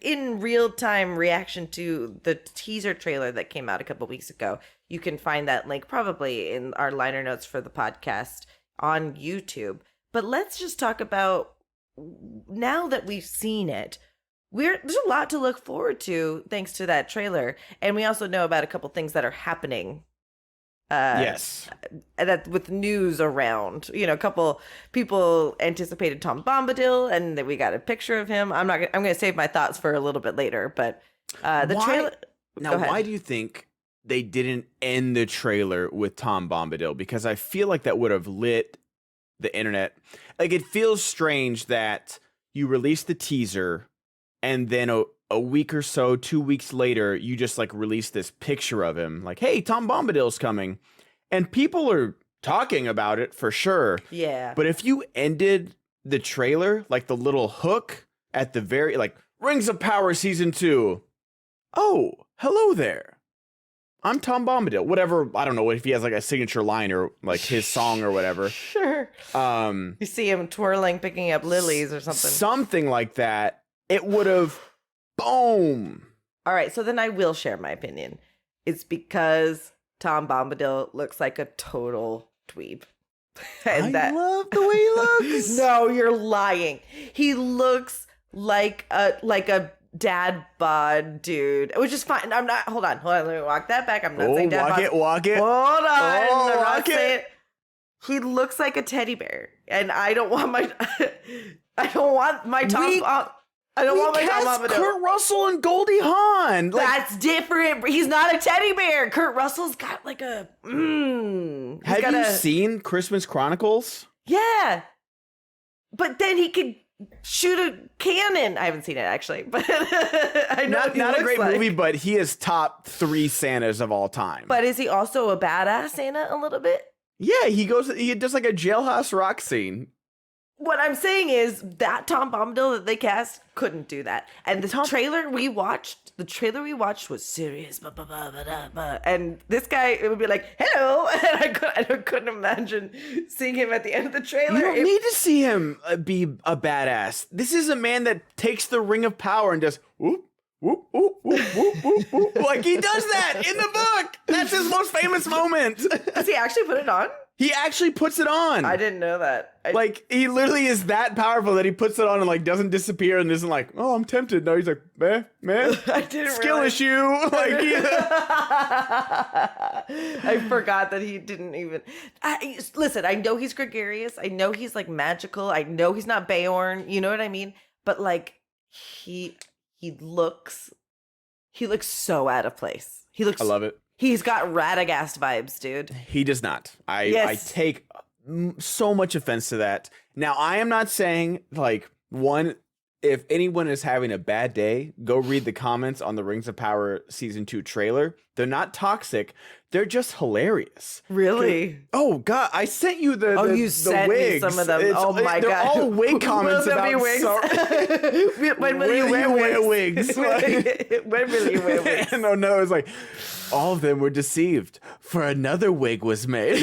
in real time reaction to the teaser trailer that came out a couple weeks ago, you can find that link probably in our liner notes for the podcast on YouTube. But let's just talk about, now that we've seen it, there's a lot to look forward to thanks to that trailer. And we also know about a couple things that are happening. Yes. That with news around, you know, a couple people anticipated Tom Bombadil, and that we got a picture of him. I'm going to save my thoughts for a little bit later, but the trailer. Now, why do you think they didn't end the trailer with Tom Bombadil? Because I feel like that would have lit the internet. Like, it feels strange that you release the teaser and then a week or so, 2 weeks later, you just, like, release this picture of him, like, hey, Tom Bombadil's coming. And people are talking about it for sure. Yeah. But if you ended the trailer, like the little hook at the very, like, Rings of Power Season 2. Oh, hello there. I'm Tom Bombadil. Whatever, I don't know if he has like a signature line or like his song or whatever. Sure. You see him twirling, picking up lilies or something. Something like that. It would have, boom. All right, so then I will share my opinion. It's because Tom Bombadil looks like a total dweeb. And I love the way he looks. No, you're lying. He looks like a dad bod dude, which is fine. I'm not. Hold on. Let me walk that back. I'm not saying dad bod. Walk it. Hold on. Oh, I'm not walk saying it. He looks like a teddy bear, and I don't want my. I don't want my Tom. I don't want my Tom Bombadil. Kurt Russell and Goldie Hawn. That's different. He's not a teddy bear. Kurt Russell's got like a. Have you seen Christmas Chronicles? Yeah, but then he could shoot a cannon. I haven't seen it actually, but I know not a great movie, but he is top 3 Santas of all time. But is he also a badass Santa a little bit? Yeah, he does like a jailhouse rock scene. What I'm saying is that Tom Bombadil that they cast couldn't do that. And the trailer we watched was serious. And this guy, it would be like, hello. And I couldn't imagine seeing him at the end of the trailer. You don't need to see him be a badass. This is a man that takes the ring of power and just whoop, whoop, whoop, whoop, whoop, whoop, whoop. Like he does that in the book. That's his most famous moment. Does he actually put it on? He actually puts it on. I didn't know that. Like, he literally is that powerful that he puts it on and, like, doesn't disappear and isn't like, oh, I'm tempted. No, he's like, man, I didn't skill realize. issue. Like, I forgot that he didn't even. Listen, I know he's gregarious. I know he's, like, magical. I know he's not Beorn. You know what I mean? But, like, he looks so out of place. I love it. He's got Radagast vibes, dude. He does not. I take so much offense to that. Now, I am not saying, like, if anyone is having a bad day, go read the comments on the Rings of Power Season 2 trailer. They're not toxic. They're just hilarious. Really? Oh, God. I sent you the you sent wigs. Me some of them. My God. They're all wig comments about wigs. When will you wear wigs? When will you wear wigs? No, it's like, all of them were deceived, for another wig was made.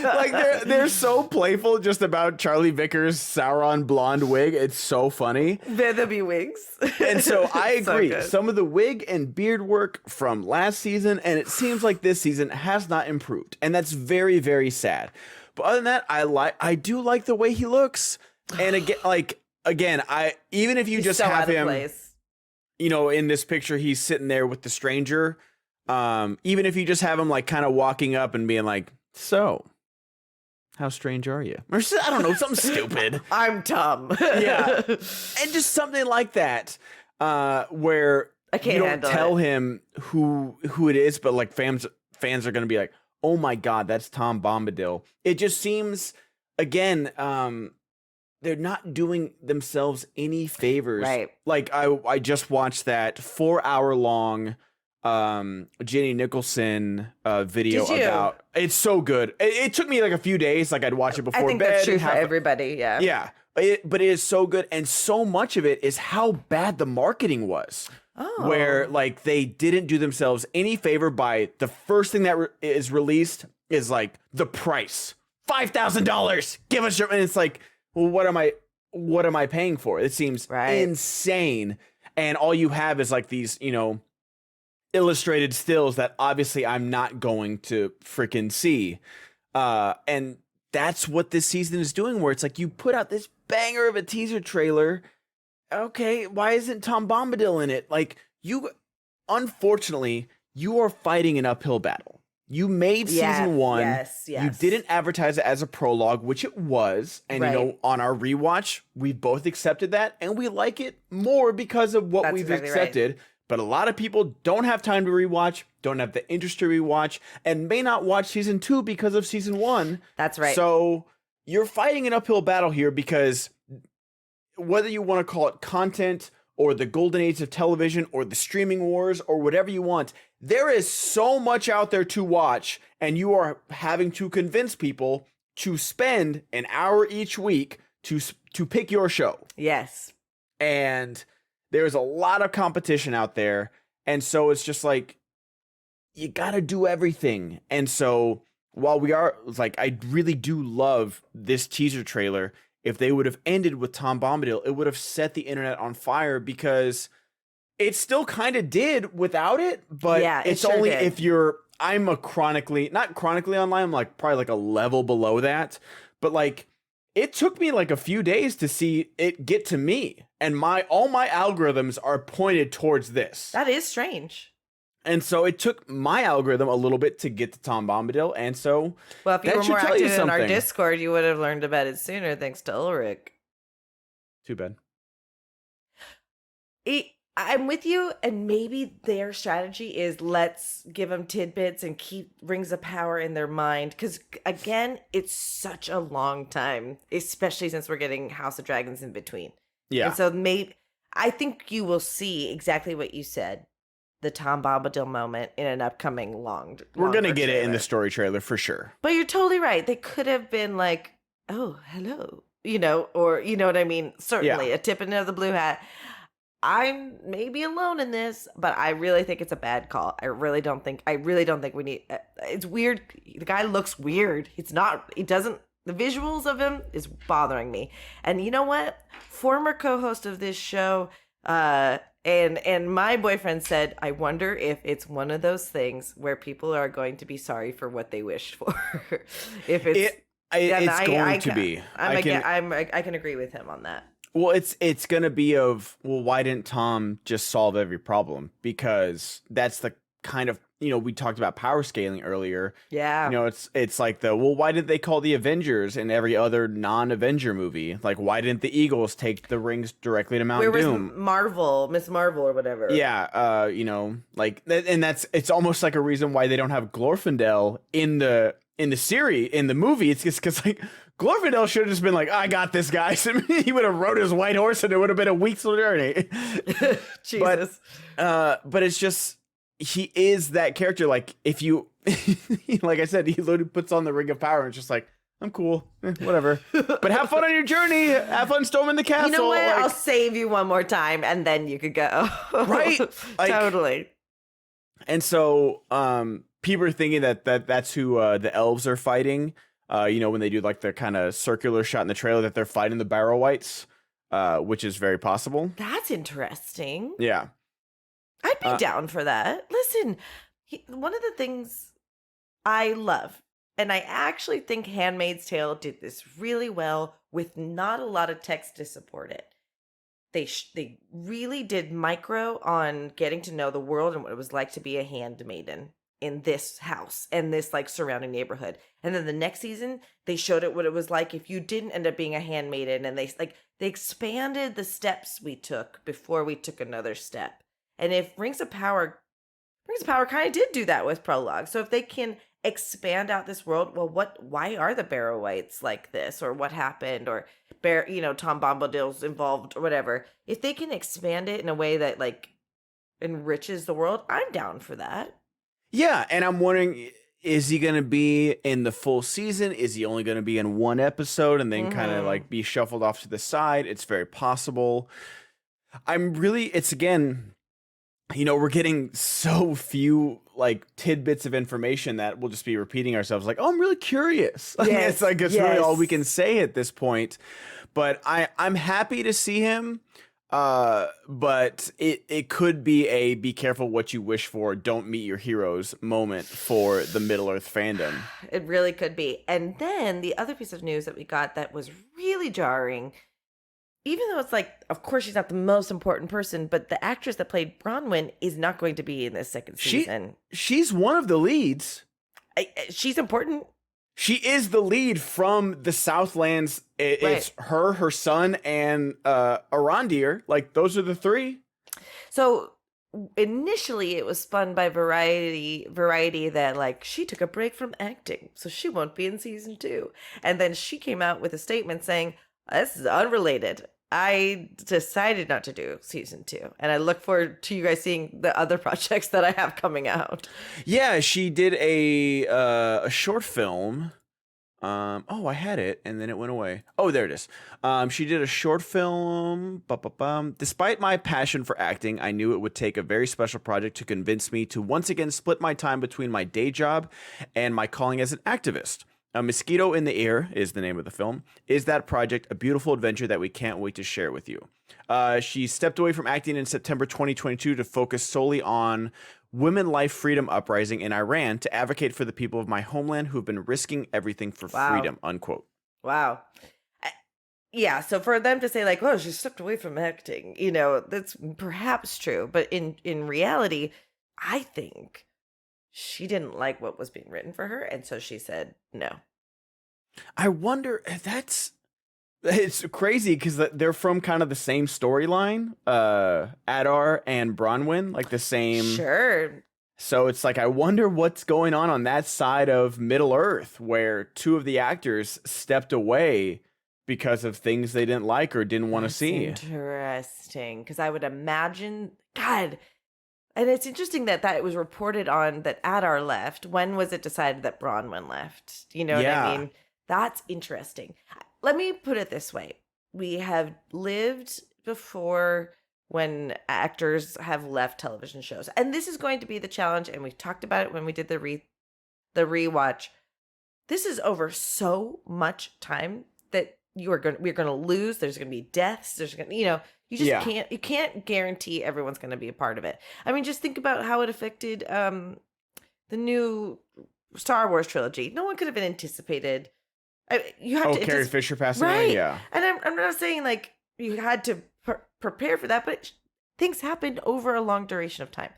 Like, they're so playful just about Charlie Vickers' Sauron blonde wig. It's so funny. There be wigs. And so I agree. So some of the wig and beard work from last season, and it seems like this season has not improved. And that's very, very sad. But other than that, I do like the way he looks. And again, even if you He's just so have out of him, place. you know, in this picture, he's sitting there with the stranger. Even if you just have him like kind of walking up and being like, so how strange are you? Or I don't know, something stupid. I'm Tom. Yeah. And just something like that, where I can't you don't handle tell it. him who it is, but like fans are going to be like, oh my God, that's Tom Bombadil. It just seems, again, they're not doing themselves any favors. Right. Like I just watched that 4-hour long Jenny Nicholson video about. It's so good. It took me like a few days. Like I'd watch it before I think bed. that's true for everybody. Yeah. Yeah. But it is so good, and so much of it is how bad the marketing was. Oh. Where like they didn't do themselves any favor by the first thing that is released is like the price, $5,000. Give us your, and it's like, well, what am I paying for? It seems insane. And all you have is like these, you know, illustrated stills that obviously I'm not going to freaking see. And that's what this season is doing, where it's like you put out this banger of a teaser trailer. Okay, why isn't Tom Bombadil in it? Like, unfortunately, you are fighting an uphill battle. You made season 1. Yes. You didn't advertise it as a prologue, which it was. And, you know, on our rewatch, we both accepted that. And we like it more because of what we've accepted. Right. But a lot of people don't have time to rewatch, don't have the interest to rewatch, and may not watch season 2 because of season 1. That's right. So you're fighting an uphill battle here because whether you want to call it content or the golden age of television or the streaming wars or whatever you want, there is so much out there to watch, and you are having to convince people to spend an hour each week to pick your show. Yes. And there's a lot of competition out there. And so it's just like, you gotta do everything. And so while we are like, I really do love this teaser trailer. If they would have ended with Tom Bombadil, it would have set the internet on fire, because it still kind of did without it. But Yeah, it it's sure only did. if you're, I'm a chronically, not chronically online, I'm like probably like a level below that. But like, it took me like a few days to see it get to me, and all my algorithms are pointed towards this. That is strange. And so it took my algorithm a little bit to get to Tom Bombadil, and so Well, if you that were should more tell you active in our something. Discord, you would have learned about it sooner, thanks to Ulrich. Too bad. I'm with you, and maybe their strategy is let's give them tidbits and keep rings of power in their mind. Because again, it's such a long time, especially since we're getting House of Dragons in between. Yeah. And so I think you will see exactly what you said, the Tom Bombadil moment in an upcoming We're going to longer get it in the trailer. story trailer for sure. But you're totally right. They could have been like, oh, hello, or you know what I mean? Certainly a tip of the blue hat. I'm maybe alone in this, but I really think it's a bad call. I really don't think we need, it's weird. The guy looks weird. The visuals of him is bothering me. And you know what? Former co-host of this show, and my boyfriend said, I wonder if it's one of those things where people are going to be sorry for what they wished for. If it's going to be. I can agree with him on that. Well, it's going to be why didn't Tom just solve every problem? Because that's the kind of, we talked about power scaling earlier. Yeah. It's like why did they call the Avengers in every other non-Avenger movie? Like, why didn't the Eagles take the rings directly to Mount Doom? Where was Miss Marvel or whatever? Yeah, it's almost like a reason why they don't have Glorfindel in the series, in the movie. It's just because like Glorfindel should have just been like, I got this guy. So he would have rode his white horse and it would have been a week's journey. Jesus. But it's just, he is that character. Like, if you, like I said, he literally puts on the Ring of Power and it's just like, I'm cool, whatever. But have fun on your journey. Have fun storming the castle. You know what? Like, I'll save you one more time and then you could go. Right? Like, totally. And so people are thinking that's who the elves are fighting. When they do like the kind of circular shot in the trailer, that they're fighting the Barrow Wights, which is very possible. That's interesting. Yeah. I'd be down for that. Listen, one of the things I love, and I actually think Handmaid's Tale did this really well with not a lot of text to support it. They really did micro on getting to know the world and what it was like to be a handmaiden in this house and this like surrounding neighborhood. And then the next season, they showed it what it was like if you didn't end up being a handmaiden, and they expanded the steps we took before we took another step. And if Rings of Power kind of did do that with Prologue. So if they can expand out this world, well, why are the Barrow Wights like this, or what happened, or Tom Bombadil's involved or whatever. If they can expand it in a way that like enriches the world, I'm down for that. Yeah, and I'm wondering, is he going to be in the full season? Is he only going to be in one episode and then kind of like be shuffled off to the side? It's very possible. It's again, we're getting so few like tidbits of information that we'll just be repeating ourselves like, oh, I'm really curious. Yes, it's really all we can say at this point. But I'm happy to see him. But it could be a be careful what you wish for, don't meet your heroes moment for the Middle-earth fandom. It really could be. And then the other piece of news that we got that was really jarring, even though it's like, of course she's not the most important person, but the actress that played Bronwyn is not going to be in this second season. She's one of the leads. She's important. She is the lead from the Southlands. It's right. her son, and Arondir. Like, those are the three. So initially it was spun by Variety that like she took a break from acting, so she won't be in season 2. And then she came out with a statement saying, this is unrelated. I decided not to do season 2, and I look forward to you guys seeing the other projects that I have coming out. Yeah, she did a short film Oh, I had it and then it went away. Oh, there it is. She did a short film. Despite my passion for acting, I knew it would take a very special project to convince me to once again split my time between my day job and my calling as an activist. A Mosquito in the Ear is the name of the film. Is that project a beautiful adventure that we can't wait to share with you? She stepped away from acting in September 2022 to focus solely on Women Life Freedom Uprising in Iran to advocate for the people of my homeland who have been risking everything for freedom, unquote. Wow. Yeah, so for them to say like, oh, she stepped away from acting, that's perhaps true. But in reality, I think she didn't like what was being written for her. And so she said no. I wonder, it's crazy because they're from kind of the same storyline, Adar and Bronwyn, like the same. Sure. So it's like, I wonder what's going on that side of Middle Earth where two of the actors stepped away because of things they didn't like or didn't want to see. Interesting. Because I would imagine, God, and it's interesting that it was reported on that Adar left. When was it decided that Bronwyn left? You know what I mean? That's interesting. Let me put it this way. We have lived before when actors have left television shows. And this is going to be the challenge, and we talked about it when we did the rewatch. This is over so much time that we're going to lose. There's going to be deaths. There's going to, you just can't guarantee everyone's going to be a part of it. I mean, just think about how it affected the new Star Wars trilogy. No one could have been anticipated. You have to Carrie Fisher passing away, yeah. And I'm not saying like you had to prepare for that, but things happened over a long duration of time.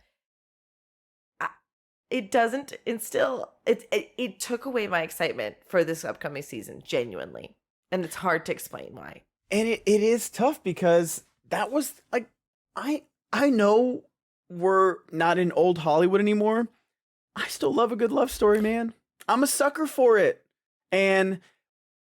It doesn't instill it took away my excitement for this upcoming season, genuinely, and it's hard to explain why. And it is tough because that was like, I know we're not in old Hollywood anymore. I still love a good love story, man. I'm a sucker for it. And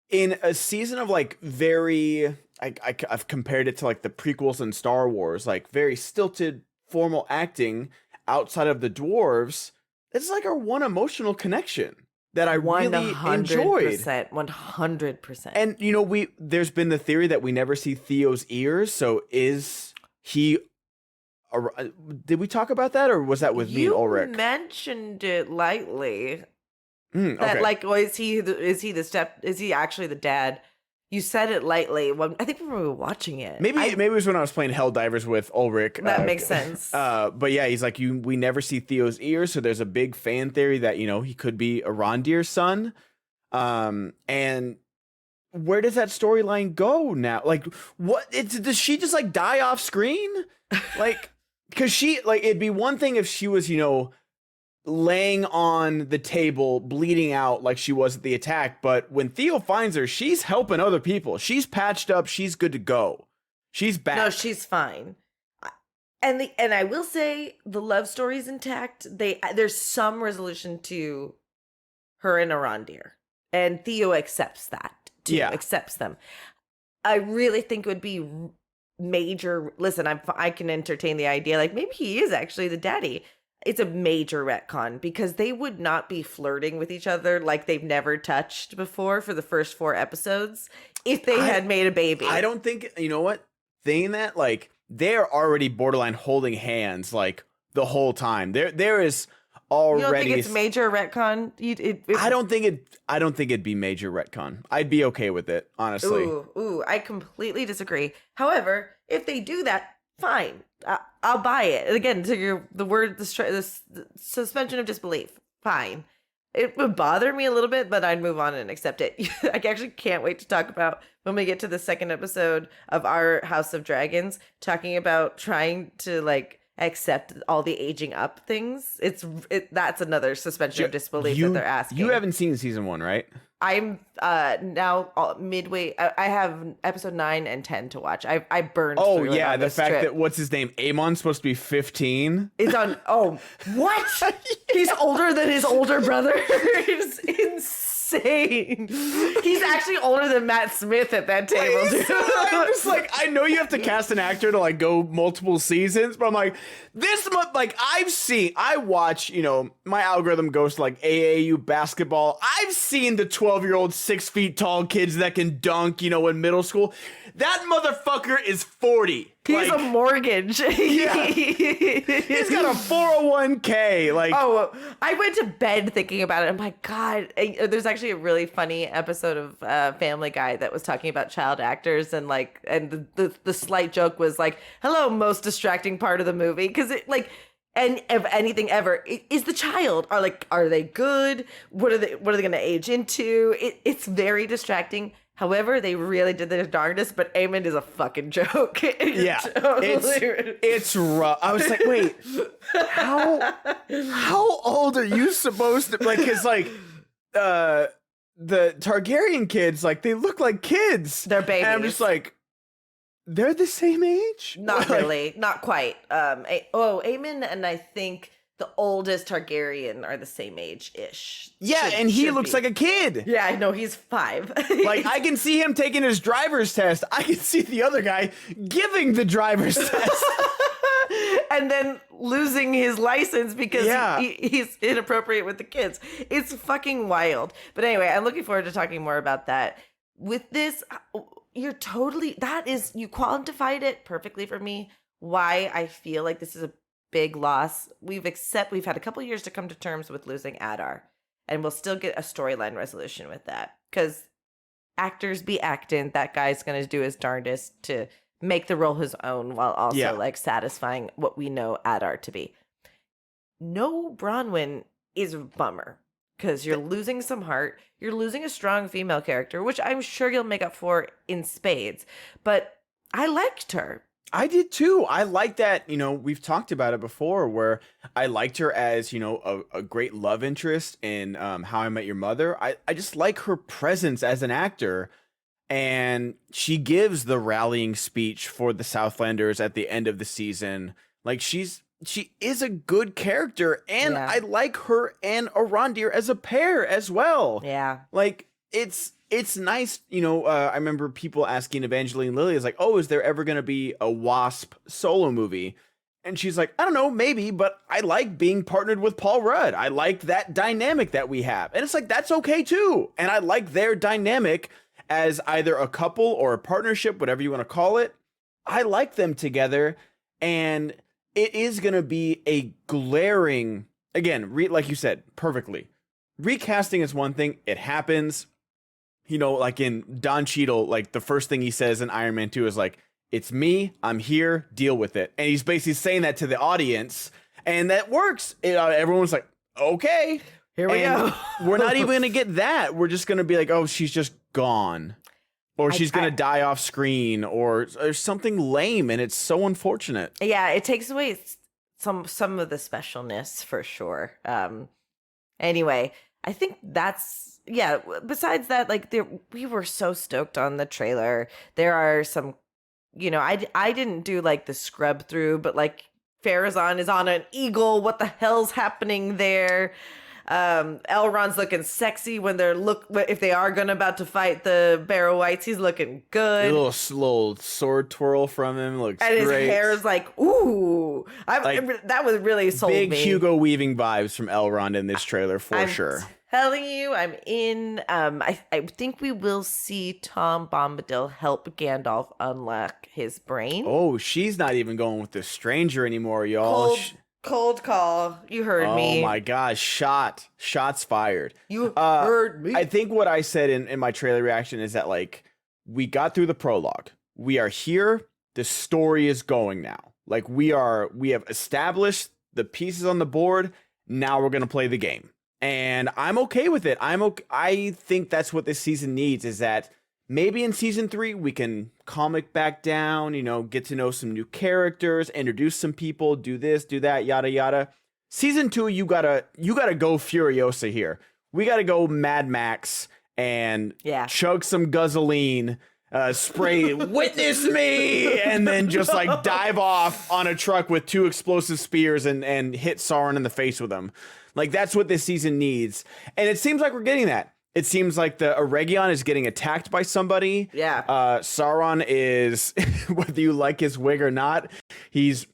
in a season of like very, I've compared it to like the prequels in Star Wars, like very stilted formal acting outside of the dwarves. It's like our one emotional connection that I really enjoyed. 100%. And there's been the theory that we never see Theo's ears. So is he? Did we talk about that, or was that with me and Ulrich? You mentioned it lightly. Okay. That like, is he actually the dad? You said it lightly. Well, I think when we were watching it. Maybe it was when I was playing Helldivers with Ulrich. That makes sense. But yeah, he's like, we never see Theo's ears, so there's a big fan theory that, he could be Arondir's son. And where does that storyline go now? Like, does she just like die off screen? Like, because she, like, it'd be one thing if she was, laying on the table bleeding out like she was at the attack, but when Theo finds her, she's helping other people. She's patched up, she's good to go, she's back. No, she's fine. And I will say the love story's intact. There's some resolution to her and Arondir, and Theo accepts that too. Accepts them. I really think it would be major. Listen, I can entertain the idea like maybe he is actually the daddy. It's a major retcon because they would not be flirting with each other like they've never touched before for the first 4 episodes if they had made a baby. I don't think, saying that, like, they're already borderline holding hands like the whole time. There is already. You don't think it's major retcon? I don't think it'd be major retcon. I'd be okay with it, honestly. Ooh, I completely disagree. However, if they do that, fine. I'll buy it. Again, to the suspension of disbelief. Fine. It would bother me a little bit, but I'd move on and accept it. I actually can't wait to talk about when we get to the second episode of our House of Dragons, talking about trying to like accept all the aging up things. That's another suspension of disbelief that they're asking. You haven't seen season 1, right? I'm now midway. I have episode 9 and 10 to watch. I burned. Oh through yeah, it on the fact trip. that what's his name? Amon's supposed to be 15. It's on. Oh, what? He's older than his older brother. It's insane. He's actually older than Matt Smith at that table, dude. I'm just like, I know you have to cast an actor to like go multiple seasons, but I'm like, this month, like I watch, you know, my algorithm goes to like AAU basketball. I've seen the 12-year-old 6 feet tall kids that can dunk, you know, in middle school. That motherfucker is 40. He's a mortgage. Yeah. He's got a 401k. Like, oh, I went to bed thinking about it. I'm like, God, there's actually a really funny episode of Family Guy that was talking about child actors, and like, and the slight joke was like, hello, most distracting part of the movie. Cause it like, and if anything ever is the child are they good? What are they going to age into? It's very distracting. However, they really did their darndest, but Eamon is a fucking joke. Yeah, it's rough. I was like, wait, how old are you supposed to, like, cause like, the Targaryen kids, like, they look like kids. They're babies. And I'm just like, they're the same age? Not really, not quite. Aemon and I think the oldest Targaryen are the same age-ish. Yeah, and he looks like a kid. Yeah, I know, he's 5. Like, I can see him taking his driver's test. I can see the other guy giving the driver's test. And then losing his license because he's inappropriate with the kids. It's fucking wild. But anyway, I'm looking forward to talking more about that. With this, you quantified it perfectly for me, why I feel like this is a big loss. We've had a couple years to come to terms with losing Adar, and we'll still get a storyline resolution with that, because actors be acting. That guy's going to do his darndest to make the role his own while also like satisfying what we know Adar to be. No Bronwyn is a bummer, because you're losing some heart. You're losing a strong female character, which I'm sure you'll make up for in spades. But I liked her. I did too. I like that, you know, we've talked about it before, where I liked her as, you know, a great love interest in How I Met Your Mother. I just like her presence as an actor. And she gives the rallying speech for the Southlanders at the end of the season. Like, she is a good character, and I like her and Arondir as a pair as well. Yeah. Like, it's nice, you know, I remember people asking Evangeline Lilly, is like, oh, is there ever going to be a Wasp solo movie? And she's like, I don't know, maybe, but I like being partnered with Paul Rudd. I like that dynamic that we have. And it's like, that's okay too. And I like their dynamic as either a couple or a partnership, whatever you want to call it. I like them together, and it is going to be a glaring, again, like you said, perfectly. Recasting is one thing. It happens. You know, like in Don Cheadle, like the first thing he says in Iron Man 2 is like, it's me, I'm here, deal with it. And he's basically saying that to the audience, and that works. Everyone's like, okay. Here we go. We're not even going to get that. We're just going to be like, oh, she's just gone. Or she's going to die off screen, or something lame, and it's so unfortunate. Yeah, it takes away some of the specialness for sure. Anyway, I think that's, besides that, like, we were so stoked on the trailer. There are some, you know, I didn't do like the scrub through, but like Farazan is on an eagle. What the hell's happening there? Elrond's looking sexy if they are about to fight the Barrow Whites. He's looking good. A little sword twirl from him looks and great. His hair is like, ooh. That was really sold me. Big Hugo Weaving vibes from Elrond in this trailer for sure. Telling you, I'm in. I think we will see Tom Bombadil help Gandalf unlock his brain. Oh, she's not even going with the stranger anymore, y'all. Cold call. You heard me. Oh my gosh. Shots fired. You heard me. I think what I said in my trailer reaction is that, like, we got through the prologue. We are here. The story is going now. Like, we have established the pieces on the board. Now we're going to play the game. And I'm okay with it. I think that's what this season needs, is that maybe in season 3 we can comic back down, you know, get to know some new characters, introduce some people, do this, do that, yada yada. Season 2, you gotta go Furiosa here. We gotta go Mad Max and chug some guzzling, spray witness me, and then just like dive off on a truck with 2 explosive spears and hit Sauron in the face with them. Like, that's what this season needs. And it seems like we're getting that. It seems like the Eregion is getting attacked by somebody. Yeah. Sauron is, whether you like his wig or not, he's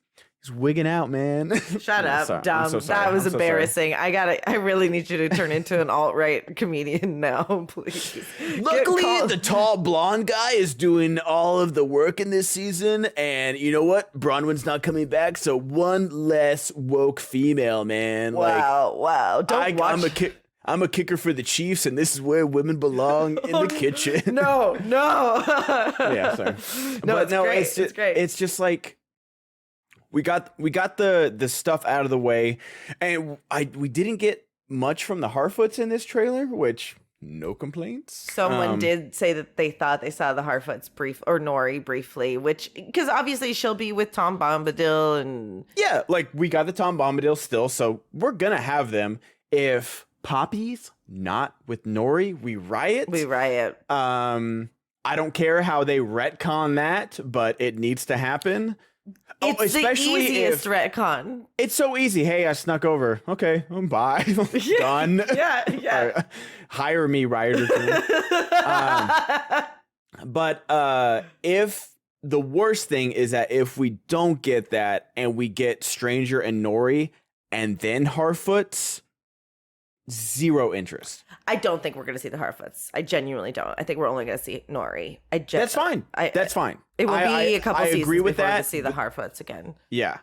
wigging out, man. Shut up, sorry. dumb. I'm so sorry. That was I'm so embarrassing. I really need you to turn into an alt-right comedian now, please. Luckily, the tall blonde guy is doing all of the work in this season, and you know what? Bronwyn's not coming back, so one less woke female, man. Wow. Don't watch. I'm a kicker for the Chiefs, and this is where women belong, in the kitchen. No. Yeah, sorry. No, it's great. It's great. It's just like we got the stuff out of the way, and we didn't get much from the Harfoots in this trailer, which no complaints. Someone did say that they thought they saw the Harfoots Nori briefly, which because obviously she'll be with Tom Bombadil and yeah, like we got the Tom Bombadil still, so we're gonna have them. If Poppy's not with Nori, we riot. I don't care how they retcon that, but it needs to happen. It's especially the easiest retcon. It's so easy. Hey, I snuck over. Okay, bye. Done. Yeah. Right. Hire me, Rioter. But if the worst thing is that if we don't get that and we get Stranger and Nori and then Harfoots, zero interest. I don't think we're going to see the Harfoots. I genuinely don't. I think we're only going to see Nori. That's fine. That's fine. It will be a couple seasons agree with before that. we see the Harfoots again. Yeah.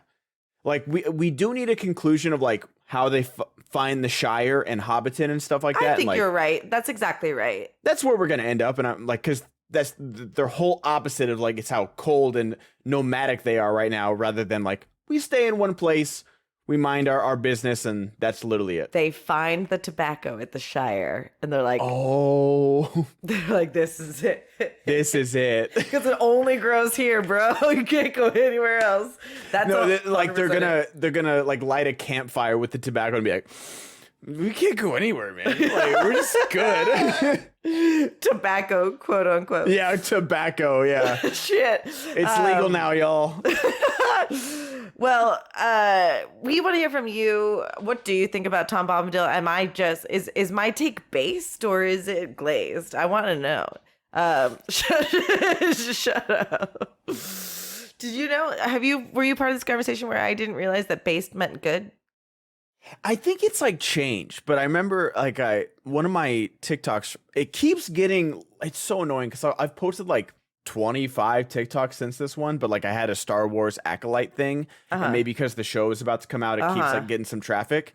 Like we do need a conclusion of like how they find the Shire and Hobbiton and stuff like that. I think like, you're right. That's exactly right. That's where we're going to end up. And I'm like, because that's their whole opposite of like, it's how cold and nomadic they are right now, rather than like, we stay in one place, we mind our business, and that's literally it. They find the tobacco at the Shire, and they're like, oh. They're like, this is it. This is it. Because it only grows here, bro. You can't go anywhere else. That's like they're gonna like light a campfire with the tobacco and be like, we can't go anywhere, man. Like, we're just good. Tobacco, quote unquote. Yeah, tobacco. Yeah. Shit. It's legal now, y'all. Well, we want to hear from you. What do you think about Tom Bombadil? Am I just is my take based or is it glazed? I want to know. Shut up. Did you know? Were you part of this conversation where I didn't realize that based meant good? I think it's like changed, but I remember like one of my TikToks. It keeps getting. It's so annoying because I've posted like 25 TikToks since this one, but like I had a Star Wars acolyte thing, and maybe because the show is about to come out, it keeps like getting some traffic,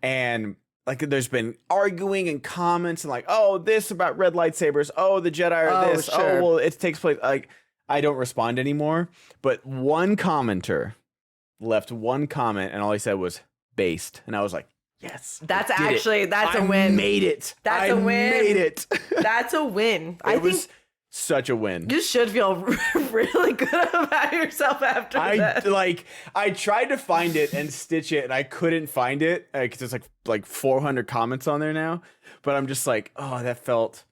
and like there's been arguing and comments and like, oh, this about red lightsabers, oh, the Jedi are this, sure. Oh, well, it takes place. Like I don't respond anymore, but one commenter left one comment, and all he said was based, and I was like, yes, that's a win. Made it. That's a win. Made it. That's a win. I think such a win. You should feel really good about yourself after that. I tried to find it and stitch it, and I couldn't find it because there's like 400 comments on there now. But I'm just like, oh, that felt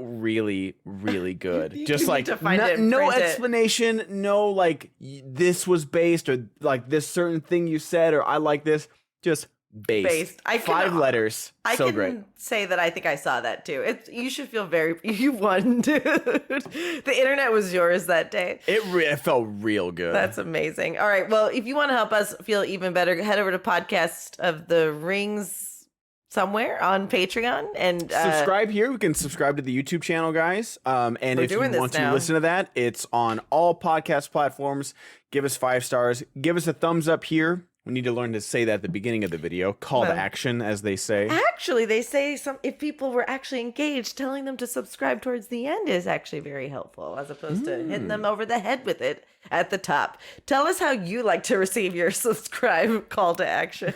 really, really good. Just like no explanation, no like this was based or like this certain thing you said or I like this. Just based. 5 letters. I so can great. say that I think I saw that too. You should feel you won, dude. The internet was yours that day. It felt real good. That's amazing. All right. Well, if you want to help us feel even better, head over to Podcast of the Rings somewhere on Patreon and subscribe here. We can subscribe to the YouTube channel, guys. And if you want to listen to that, it's on all podcast platforms. Give us 5 stars. Give us a thumbs up here. We need to learn to say that at the beginning of the video. Call to action, as they say. Actually, they say if people were actually engaged, telling them to subscribe towards the end is actually very helpful, as opposed to hitting them over the head with it at the top. Tell us how you like to receive your subscribe call to action.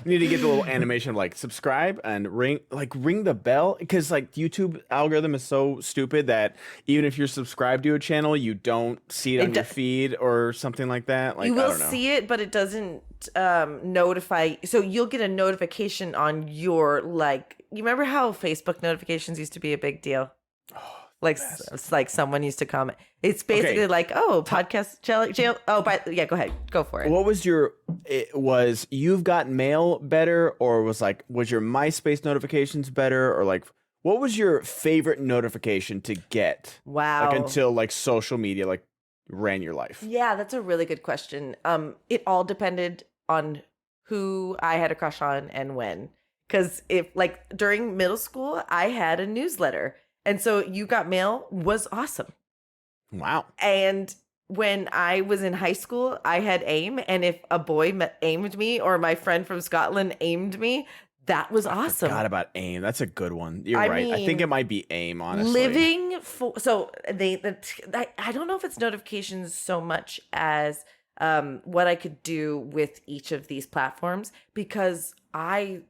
We need to get the little animation of like subscribe and ring the bell, because like YouTube algorithm is so stupid that even if you're subscribed to a channel, you don't see it on your feed or something like that. Like, you will see it, but it doesn't notify. So you'll get a notification on your you remember how Facebook notifications used to be a big deal? Like it's like someone used to comment. It's basically like, oh, podcast jail. Oh, but yeah, go ahead, go for it. What was was you've got mail better, or was your MySpace notifications better, or like what was your favorite notification to get? Wow. Like until like social media like ran your life. Yeah, that's a really good question. It all depended on who I had a crush on and when. Because if like during middle school, I had a newsletter. And so You Got Mail was awesome. Wow. And when I was in high school, I had AIM. And if a boy aimed me or my friend from Scotland aimed me, that was awesome. I forgot about AIM. That's a good one. You're right. I think it might be AIM, honestly. I don't know if it's notifications so much as what I could do with each of these platforms, because I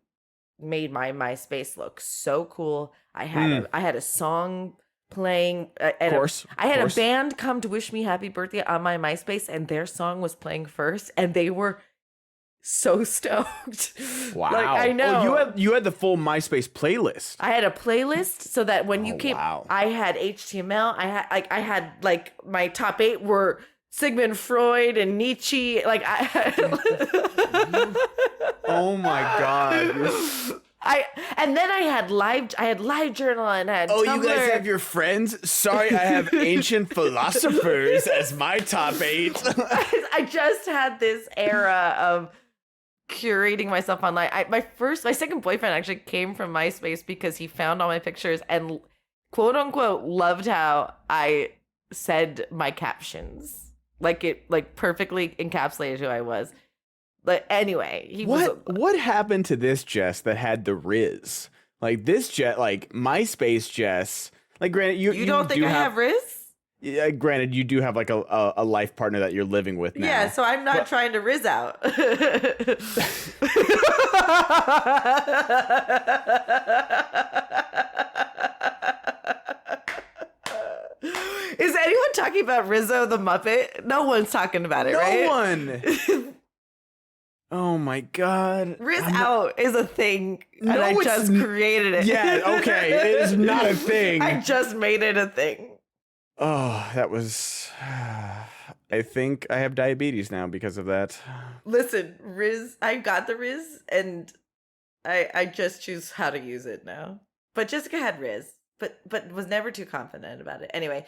made my MySpace look so cool. I had a song playing, and I had a band come to wish me happy birthday on my MySpace, and their song was playing first, and they were so stoked. Wow. Like, I know. Oh, you had the full MySpace playlist. I had a playlist so that when you came, wow. I had HTML. I had like my top 8 were Sigmund Freud and Nietzsche. Like Oh my God. And then I had LiveJournal and I had Tumblr. You guys have your friends? Sorry, I have ancient philosophers as my top 8. I just had this era of curating myself online. My second boyfriend actually came from MySpace because he found all my pictures and quote unquote loved how I said my captions. Like it perfectly encapsulated who I was. But anyway, what happened to this Jess that had the Riz? Like this MySpace Jess. Like granted, you don't think I have Riz? Yeah, granted, you do have like a life partner that you're living with now. Yeah, so I'm not trying to Riz out. Is anyone talking about Rizzo the Muppet? No one's talking about it, right? No one. Oh my God. Out is a thing. No, and I just created it. Yeah, okay. It is not a thing. I just made it a thing. Oh, that was... I think I have diabetes now because of that. Listen, Riz, I got the Riz, and I just choose how to use it now. But Jessica had Riz, but was never too confident about it. Anyway,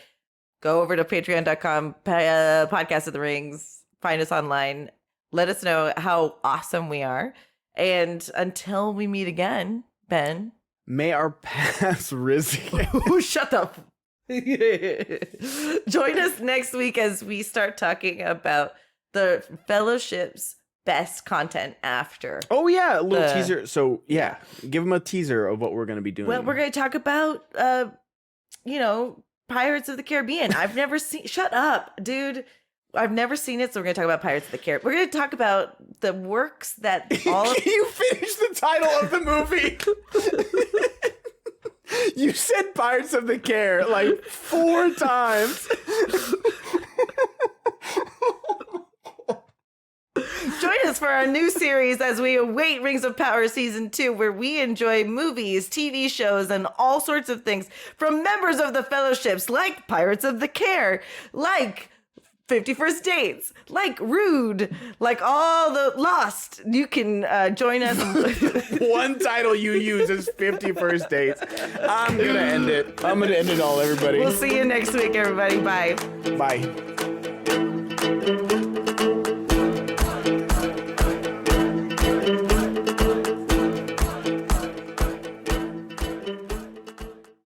go over to patreon.com, Podcast of the Rings, find us online. Let us know how awesome we are. And until we meet again, Ben. May our paths Riz. Shut up. Join us next week as we start talking about the Fellowship's best content after. Oh, yeah. A little teaser. So, yeah. Give them a teaser of what we're going to be doing. Well, we're going to talk about, Pirates of the Caribbean. I've never seen... Shut up, dude. I've never seen it, so we're going to talk about Pirates of the Caribbean. We're going to talk about the works that all of... Can you finish the title of the movie? You said Pirates of the Care like 4 times. Join us for our new series as we await Rings of Power Season 2, where we enjoy movies, TV shows, and all sorts of things from members of the Fellowships, like Pirates of the Care, like 50 First Dates, like Rude, like all the Lost. You can join us. One title you use is 50 First Dates. I'm going to end it. I'm going to end it all, everybody. We'll see you next week, everybody. Bye. Bye.